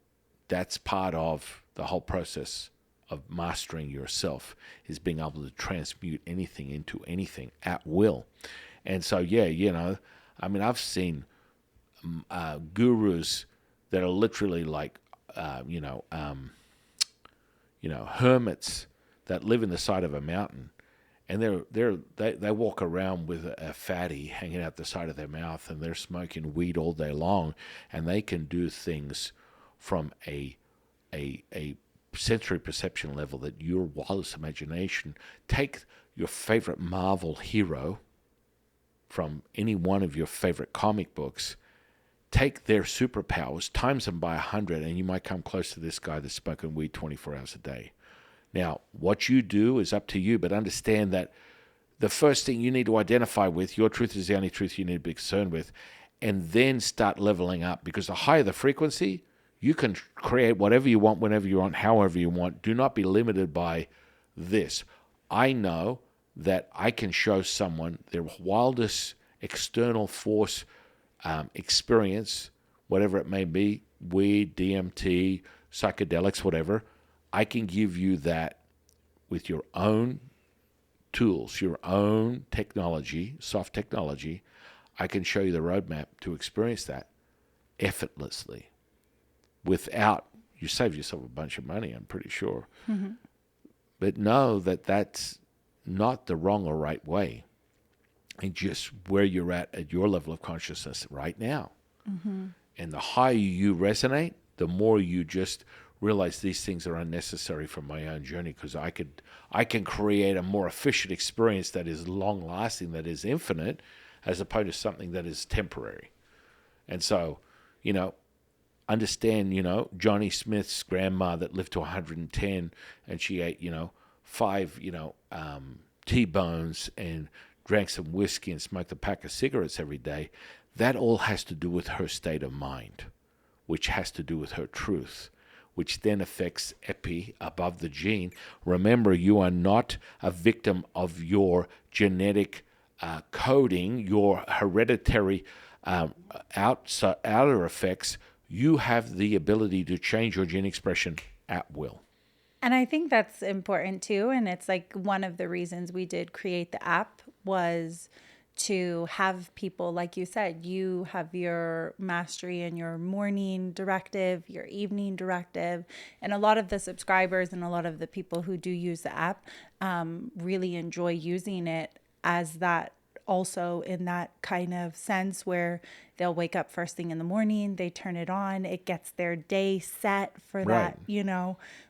that's part of the whole process of mastering yourself, is being able to transmute anything into anything at will. And so, I've seen gurus that are literally like, hermits that live in the side of a mountain, and they walk around with a fatty hanging out the side of their mouth, and they're smoking weed all day long, and they can do things from a sensory perception level that your wildest imagination. Take your favorite Marvel hero from any one of your favorite comic books, take their superpowers, times them by 100, and you might come close to this guy that's smoking weed 24 hours a day. Now, what you do is up to you, but understand that the first thing you need to identify with, your truth is the only truth you need to be concerned with, and then start leveling up. Because the higher the frequency, you can create whatever you want, whenever you want, however you want. Do not be limited by this. I know that I can show someone their wildest external force experience, whatever it may be, weed, DMT, psychedelics, whatever. I can give you that with your own tools, your own technology, soft technology. I can show you the roadmap to experience that effortlessly without, you save yourself a bunch of money, I'm pretty sure. Mm-hmm. But know that that's not the wrong or right way. And just where you're at your level of consciousness right now. Mm-hmm. And the higher you resonate, the more you just realize these things are unnecessary for my own journey, because I can create a more efficient experience that is long lasting, that is infinite, as opposed to something that is temporary. And so, understand, Johnny Smith's grandma that lived to 110, and she ate, 5, T-bones and drank some whiskey and smoked a pack of cigarettes every day. That all has to do with her state of mind, which has to do with her truth, which then affects epi, above the gene. Remember, you are not a victim of your genetic coding, your hereditary outer effects. You have the ability to change your gene expression at will. And I think that's important too. And it's like one of the reasons we did create the app was to have people, like you said, you have your mastery in your morning directive, your evening directive. And a lot of the subscribers and a lot of the people who do use the app really enjoy using it as that, also in that kind of sense where they'll wake up first thing in the morning, they turn it on, it gets their day set for that,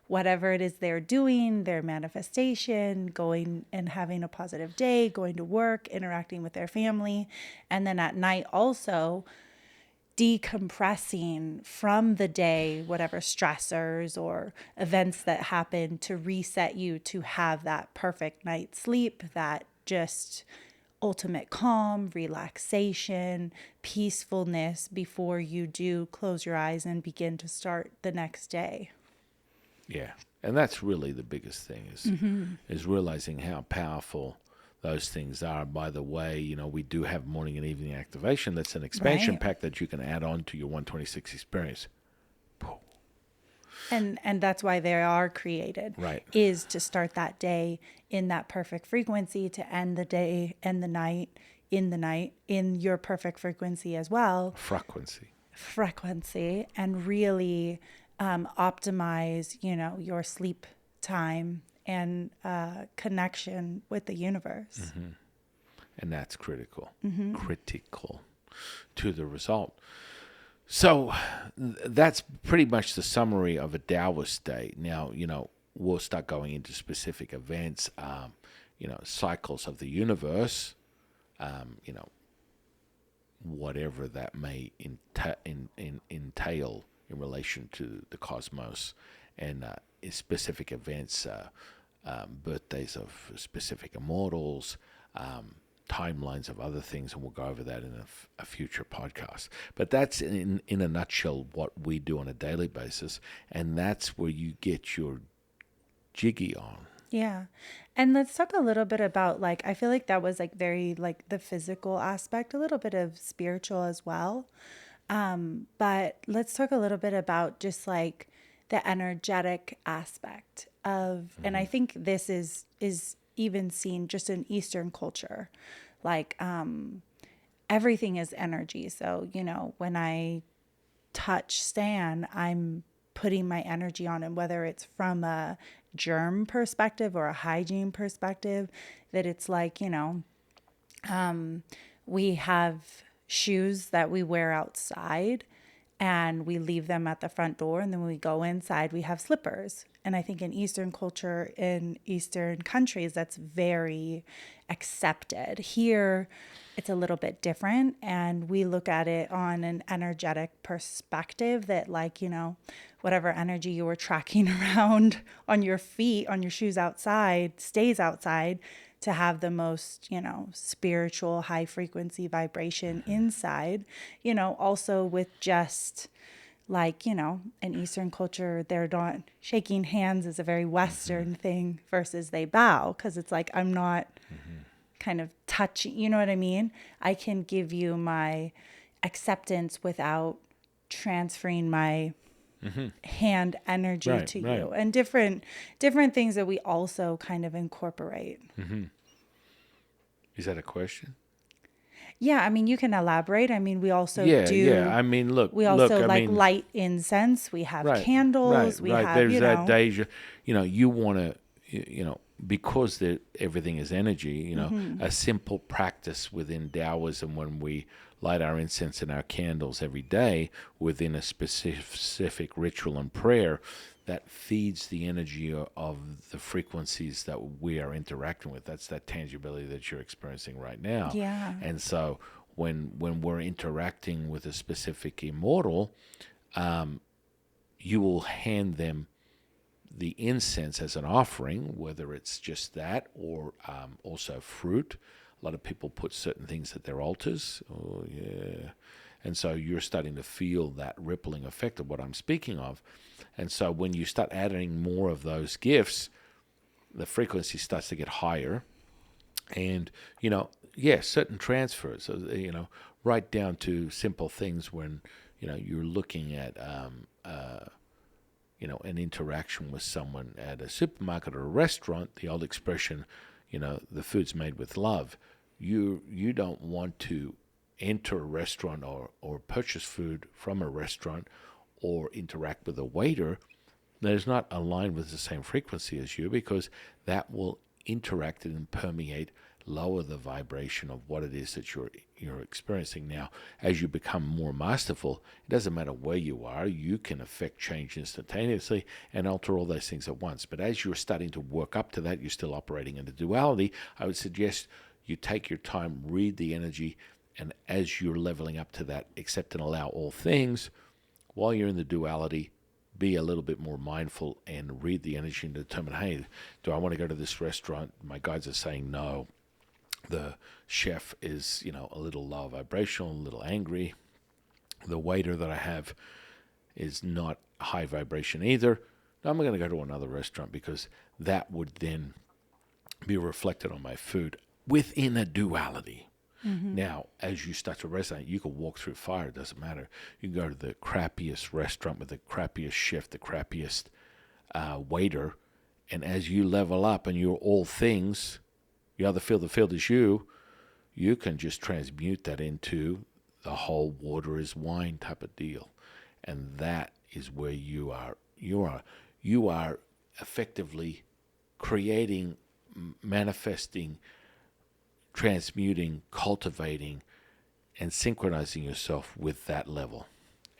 whatever it is they're doing, their manifestation, going and having a positive day, going to work, interacting with their family. And then at night also decompressing from the day, whatever stressors or events that happen, to reset you to have that perfect night's sleep, that just ultimate calm, relaxation, peacefulness before you do close your eyes and begin to start the next day. Yeah. And that's really the biggest thing is realizing how powerful those things are. By the way, we do have morning and evening activation. That's an expansion pack that you can add on to your 126 experience. And that's why they are created, is to start that day in that perfect frequency, to end the day and the night in your perfect frequency as well. Frequency, and really optimize, your sleep time and connection with the universe. Mm-hmm. And that's critical to the result. So that's pretty much the summary of a Taoist day. Now, we'll start going into specific events, cycles of the universe, whatever that may entail in relation to the cosmos, and specific events, birthdays of specific immortals, timelines of other things, and we'll go over that in a future podcast. But that's in a nutshell what we do on a daily basis, and that's where you get your jiggy on. Yeah. And let's talk a little bit about, like, I feel like that was like very like the physical aspect, a little bit of spiritual as well. But let's talk a little bit about just like the energetic aspect of, and I think this is even seen just in Eastern culture, like everything is energy. So, you know, when I touch Stan, I'm putting my energy on it, whether it's from a germ perspective or a hygiene perspective, that it's like, you know, we have shoes that we wear outside and we leave them at the front door. And then when we go inside, we have slippers. And I think in Eastern culture, in Eastern countries, that's very accepted. Here, it's a little bit different. And we look at it on an energetic perspective that, like, you know, whatever energy you were tracking around on your feet, on your shoes outside, stays outside, to have the most, you know, spiritual high frequency vibration inside, you know, also with just like, you know, in Eastern culture, they're not shaking hands is a very Western thing versus they bow. 'Cause it's like, I'm not kind of touching, you know what I mean? I can give you my acceptance without transferring my hand energy to you, and different things that we also kind of incorporate. Is that a question? Yeah, I mean, you can elaborate. I mean, we also do. Yeah. I mean, look. We also I mean, light incense. We have candles. We have, There's you that know. deja. You know, you want to, you know, because everything is energy. You know, a simple practice within Taoism, when we light our incense and our candles every day within a specific ritual and prayer, that feeds the energy of the frequencies that we are interacting with. That's that tangibility that you're experiencing right now. Yeah. And so when we're interacting with a specific immortal, you will hand them the incense as an offering, whether it's just that or also fruit. A lot of people put certain things at their altars. Oh, yeah. And so you're starting to feel that rippling effect of what I'm speaking of. And so when you start adding more of those gifts, the frequency starts to get higher. And, you know, yes, certain transfers, you know, right down to simple things when, you know, you're looking at, you know, an interaction with someone at a supermarket or a restaurant, the old expression, you know, the food's made with love. You don't want to enter a restaurant or purchase food from a restaurant or interact with a waiter that is not aligned with the same frequency as you, because that will interact and permeate, lower the vibration of what it is that you're experiencing. Now, as you become more masterful, it doesn't matter where you are, you can affect change instantaneously and alter all those things at once. But as you're starting to work up to that, you're still operating in the duality. I would suggest you take your time, read the energy, and as you're leveling up to that, accept and allow all things, while you're in the duality, be a little bit more mindful and read the energy and determine, hey, do I want to go to this restaurant? My guides are saying no. The chef is, you know, a little low vibrational, a little angry. The waiter that I have is not high vibration either. No, I'm going to go to another restaurant, because that would then be reflected on my food within a duality. Now, as you start to resonate, you can walk through fire. It doesn't matter. You can go to the crappiest restaurant with the crappiest chef, the crappiest waiter, and as you level up and you're all things, you other feel the field is you can just transmute that into the whole water is wine type of deal. And that is where you are effectively creating, manifesting, transmuting, cultivating, and synchronizing yourself with that level.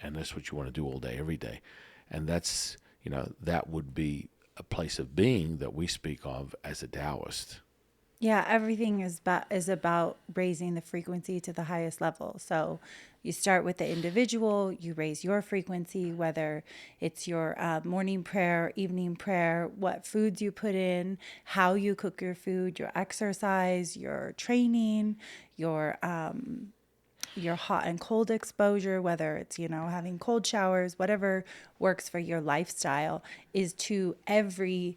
And that's what you want to do all day, every day. And that's, you know, that would be a place of being that we speak of as a Taoist. Yeah, everything is about raising the frequency to the highest level. So you start with the individual, you raise your frequency, whether it's your morning prayer, evening prayer, what foods you put in, how you cook your food, your exercise, your training, your hot and cold exposure, whether it's, having cold showers, whatever works for your lifestyle, is to every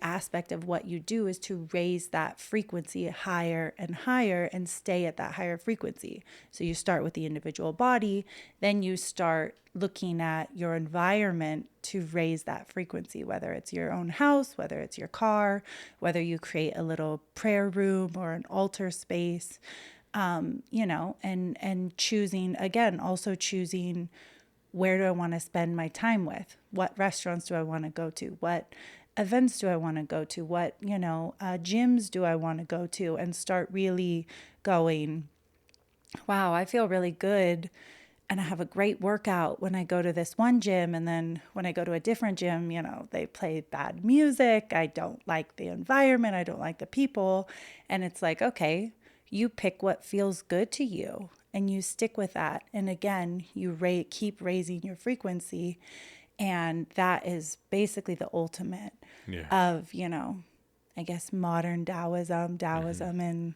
aspect of what you do is to raise that frequency higher and higher and stay at that higher frequency. So you start with the individual body, then you start looking at your environment to raise that frequency, whether it's your own house, whether it's your car, whether you create a little prayer room or an altar space, and choosing, again, also choosing, where do I want to spend my time with? What restaurants do I want to go to? What events do I want to go to? What, gyms do I want to go to? And start really going, wow, I feel really good. And I have a great workout when I go to this one gym. And then when I go to a different gym, they play bad music. I don't like the environment. I don't like the people. And it's like, okay, you pick what feels good to you and you stick with that. And again, you keep raising your frequency. And that is basically the ultimate of, I guess, modern Taoism and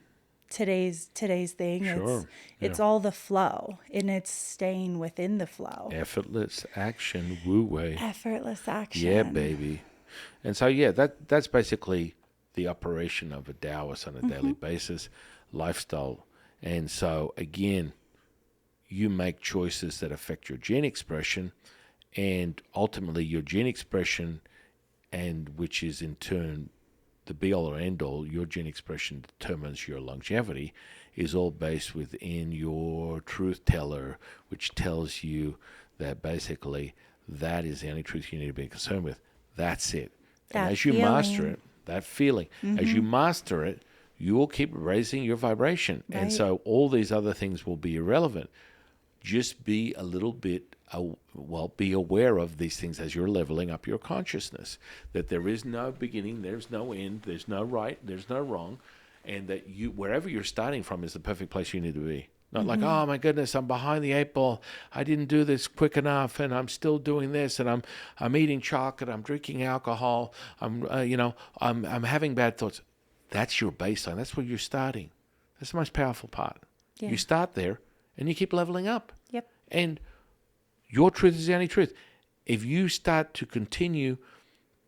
today's thing. Sure. It's all the flow, and it's staying within the flow. Effortless action, Wu Wei. Effortless action. Yeah, baby. And so, that's basically the operation of a Taoist on a daily basis, lifestyle. And so, again, you make choices that affect your gene expression, and ultimately your gene expression, and which is in turn the be all or end all, your gene expression determines your longevity, is all based within your truth teller, which tells you that basically that is the only truth you need to be concerned with. That's it. And That as you feeling. master it, that feeling, as you master it, you will keep raising your vibration. And Right. so all these other things will be irrelevant. Just be a little bit, be aware of these things as you're leveling up your consciousness, that there is no beginning, there's no end, there's no right, there's no wrong, and that you, wherever you're starting from, is the perfect place you need to be. Not like, oh my goodness, I'm behind the eight ball. I didn't do this quick enough, and I'm still doing this, and I'm eating chocolate, I'm drinking alcohol, I'm having bad thoughts. That's your baseline. That's where you're starting. That's the most powerful part. Yeah. You start there, and you keep leveling up. Yep. And your truth is the only truth. If you start to continue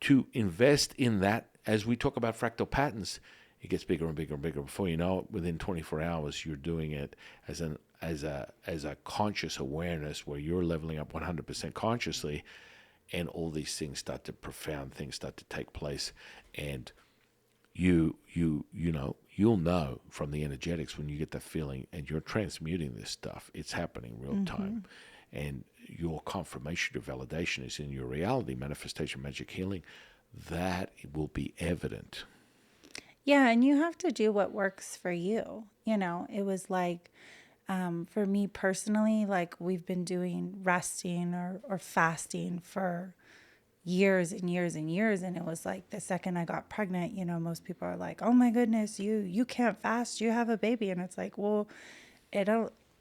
to invest in that, as we talk about fractal patterns, it gets bigger and bigger and bigger. Before you know it, within 24 hours, you're doing it as a conscious awareness where you're leveling up 100% consciously, and all these things profound things start to take place, and you'll know from the energetics when you get that feeling and you're transmuting this stuff. It's happening real time. And your confirmation or validation is in your reality, manifestation, magic, healing. That will be evident. Yeah, and you have to do what works for you. It was like, for me personally, like we've been doing resting or fasting for years and years and years. And it was like the second I got pregnant, most people are like, oh my goodness, you can't fast, you have a baby. And it's like, well,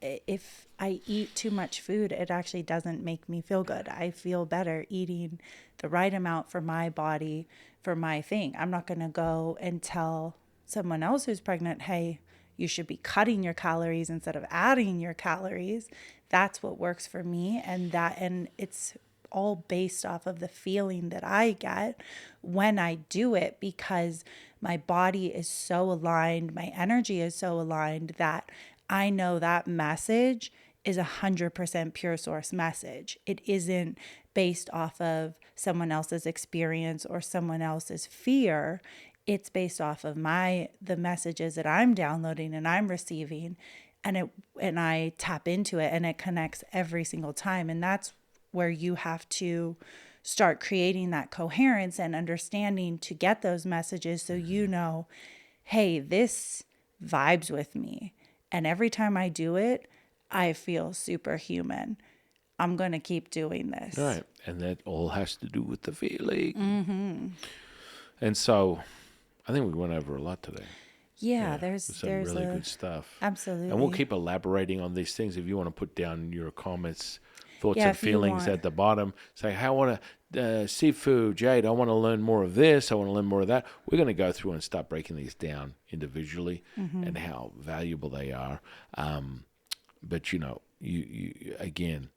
if I eat too much food, it actually doesn't make me feel good. I feel better eating the right amount for my body, for my thing. I'm not going to go and tell someone else who's pregnant, hey, you should be cutting your calories instead of adding your calories. That's what works for me. And it's all based off of the feeling that I get when I do it, because my body is so aligned, my energy is so aligned that I know that message is 100% pure source message. It isn't based off of someone else's experience or someone else's fear. It's based off of the messages that I'm downloading and I'm receiving, and I tap into it, and it connects every single time. And that's where you have to start creating that coherence and understanding to get those messages, so hey, this vibes with me. And every time I do it, I feel superhuman. I'm going to keep doing this. Right. And that all has to do with the feeling. And so I think we went over a lot today. Yeah, Some really good stuff. Absolutely. And we'll keep elaborating on these things. If you want to put down your comments, thoughts, and if you feelings want. at the bottom, say, hey, I want to, Sifu, Jade, I want to learn more of this. I want to learn more of that. We're going to go through and start breaking these down individually and how valuable they are. But, you again,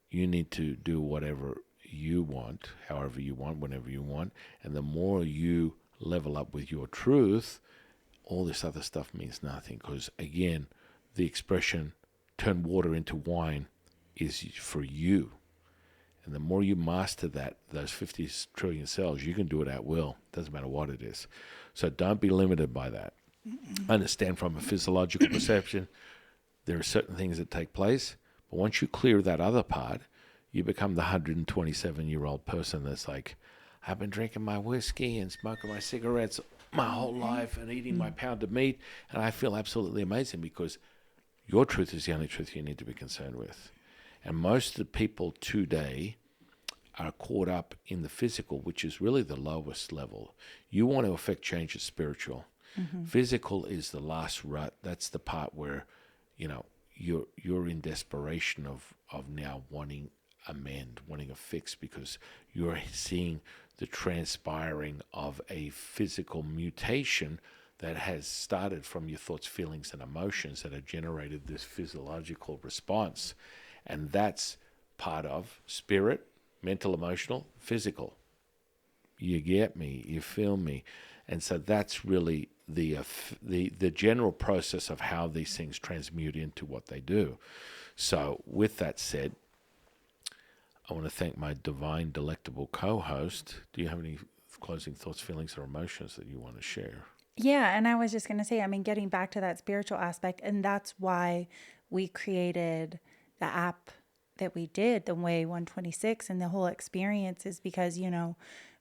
you need to do whatever you want, however you want, whenever you want. And the more you level up with your truth, all this other stuff means nothing. Because, again, the expression, turn water into wine, is for you. And the more you master those 50 trillion cells, you can do it at will. Doesn't matter what it is. So don't be limited by that. Understand from a physiological perception, there are certain things that take place. But once you clear that other part, you become the 127-year-old person that's like, I've been drinking my whiskey and smoking my cigarettes my whole life and eating my pound of meat, and I feel absolutely amazing, because your truth is the only truth you need to be concerned with. And most of the people today are caught up in the physical, which is really the lowest level. You want to affect change is spiritual. Physical is the last rut. That's the part where, you're in desperation of now wanting amend, wanting a fix, because you're seeing the transpiring of a physical mutation that has started from your thoughts, feelings, and emotions that have generated this physiological response. And that's part of spirit, mental, emotional, physical. You get me, you feel me. And so that's really the general process of how these things transmute into what they do. So with that said, I want to thank my divine, delectable co-host. Do you have any closing thoughts, feelings, or emotions that you want to share? Yeah, and I was just going to say, getting back to that spiritual aspect, and that's why we created the app that we did, the Way 126, and the whole experience is because,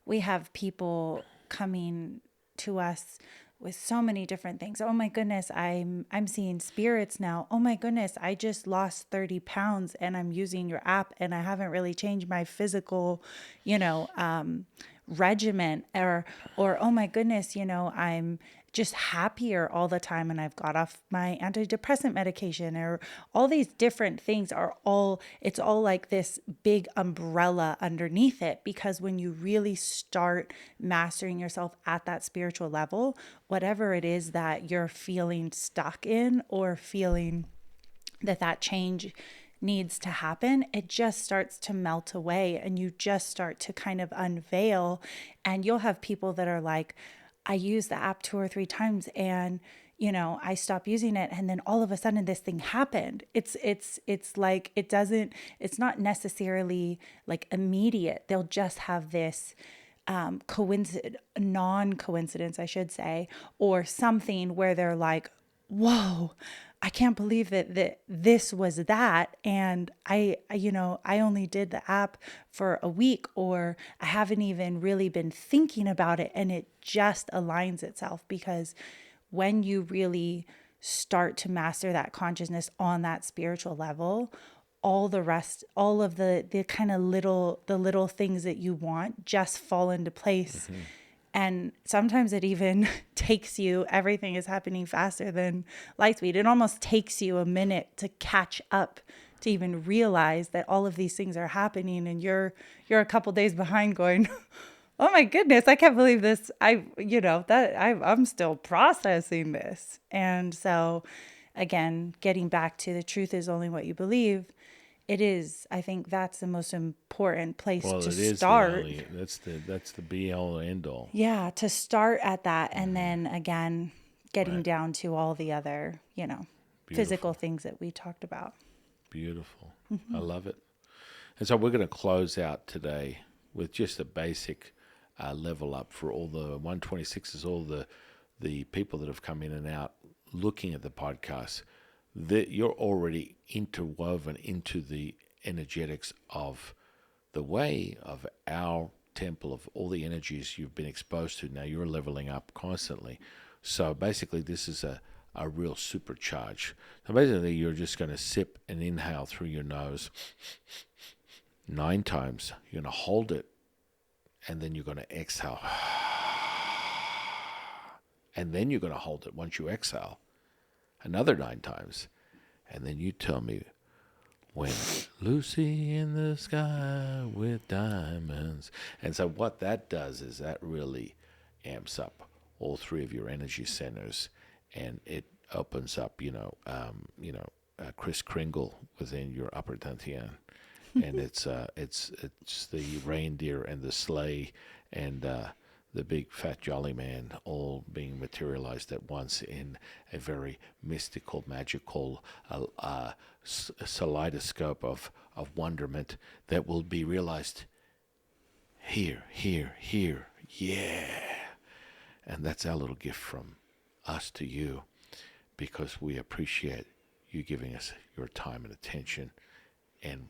we have people coming to us with so many different things. Oh my goodness, I'm seeing spirits now. Oh my goodness, I just lost 30 pounds and I'm using your app and I haven't really changed my physical, regimen, or oh my goodness, I'm just happier all the time and I've got off my antidepressant medication, or all these different things it's all like this big umbrella underneath it. Because when you really start mastering yourself at that spiritual level, whatever it is that you're feeling stuck in or feeling that change needs to happen, it just starts to melt away and you just start to kind of unveil. And you'll have people that are like, I used the app 2 or 3 times and I stopped using it, and then all of a sudden this thing happened. It's like it's not necessarily like immediate. They'll just have this non-coincidence, I should say, or something where they're like, whoa, I can't believe that this was that. And I only did the app for a week, or I haven't even really been thinking about it. And it just aligns itself, because when you really start to master that consciousness on that spiritual level, all the rest, all of the kind of little things that you want just fall into place. And sometimes it even takes you, everything is happening faster than light speed. It almost takes you a minute to catch up, to even realize that all of these things are happening, and you're a couple days behind going, oh my goodness, I can't believe this. I'm still processing this. And so again, getting back to the truth is only what you believe. It is. I think that's the most important place to start. That's the be all end all. Yeah, to start at that, and then again, getting down to all the other, physical things that we talked about. Beautiful. I love it. And so we're going to close out today with just a basic level up for all the 126s, all the people that have come in and out looking at the podcast. That you're already interwoven into the energetics of the way, of our temple, of all the energies you've been exposed to. Now you're leveling up constantly. So basically this is a real supercharge. So basically you're just going to sip and inhale through your nose 9 times. You're going to hold it, and then you're going to exhale. And then you're going to hold it once you exhale another 9 times. And then you tell me when Lucy in the sky with diamonds. And so what that does is that really amps up all 3 of your energy centers, and it opens up, Kris Kringle within your upper dantian. And it's the reindeer and the sleigh and the big fat jolly man all being materialized at once in a very mystical, magical kaleidoscope of wonderment that will be realized here, yeah. And that's our little gift from us to you, because we appreciate you giving us your time and attention and,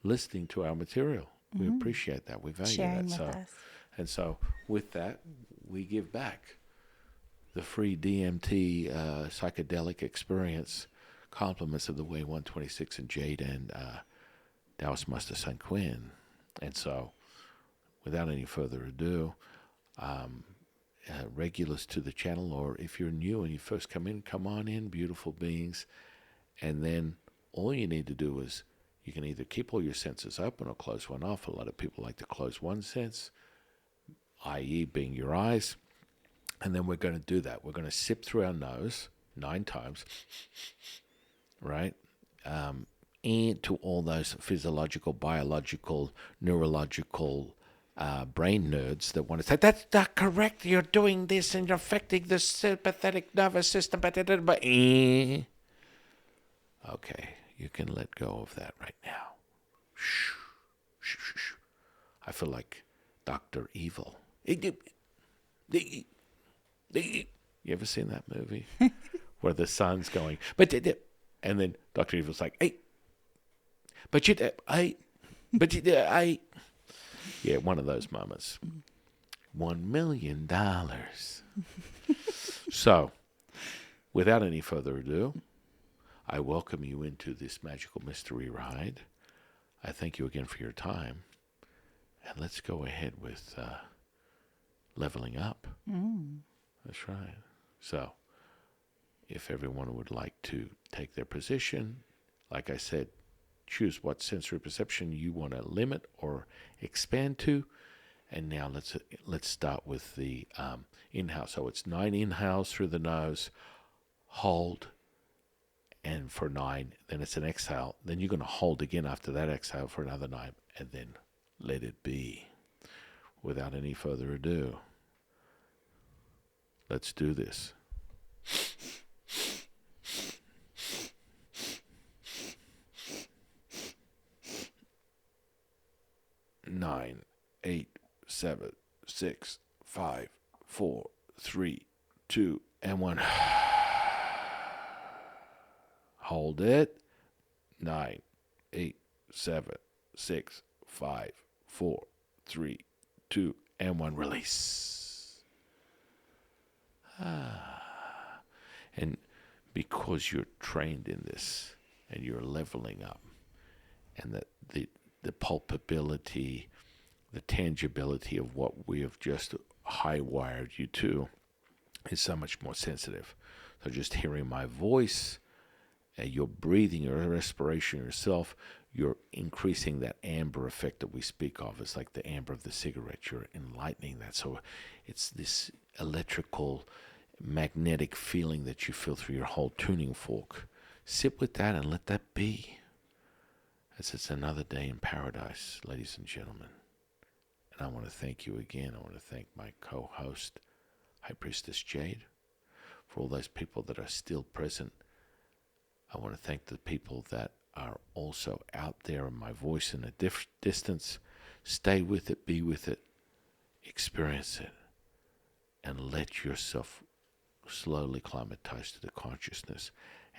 listening to our material. We appreciate that. We value Sharing that. with us. And so with that, we give back the free DMT psychedelic experience, compliments of the Way 126 and Jade and Taoist Master San Qing. And so without any further ado, regulars to the channel, or if you're new and you first come in, come on in, beautiful beings. And then all you need to do is you can either keep all your senses open or close one off. A lot of people like to close one sense, i.e. being your eyes. And then we're going to do that. We're going to sip through our nose 9 times, right? And to all those physiological, biological, neurological brain nerds that want to say, that's not correct, you're doing this and you're affecting the sympathetic nervous system. Okay, you can let go of that right now. Shh, shh, shh, shh. I feel like Dr. Evil. You ever seen that movie? Where the son's going, and then Dr. Evil's like, hey, yeah, one of those moments. $1 million. So, without any further ado, I welcome you into this magical mystery ride. I thank you again for your time. And let's go ahead with leveling up. That's right. So, if everyone would like to take their position, like I said, choose what sensory perception you want to limit or expand to. And now let's start with the inhale. So it's 9 inhales through the nose, hold, and for 9, then it's an exhale. Then you're going to hold again after that exhale for another 9, and then let it be. Without any further ado, let's do this. Nine, 8, 7, 6, 5, 4, 3, 2, and 1. Hold it. 9, 8, 7, 6, 5, 4, 3, 2, and 1. Release. And because you're trained in this and you're leveling up, and the pulpability, the tangibility of what we have just high-wired you to is so much more sensitive. So just hearing my voice, your breathing, your respiration yourself, you're increasing that amber effect that we speak of. It's like the amber of the cigarette. You're enlightening that. So it's this electrical, magnetic feeling that you feel through your whole tuning fork. Sit with that and let that be. As it's another day in paradise, ladies and gentlemen. And I want to thank you again. I want to thank my co-host, High Priestess Jade, for all those people that are still present. I want to thank the people that are also out there in my voice in a distance. Stay with it, be with it, experience it, and let yourself slowly climatize to the consciousness,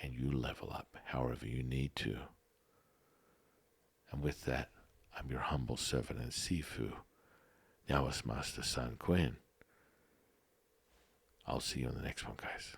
and you level up however you need to. And with that, I'm your humble servant and Sifu, Taoist Master San Qing. I'll see you in the next one, guys.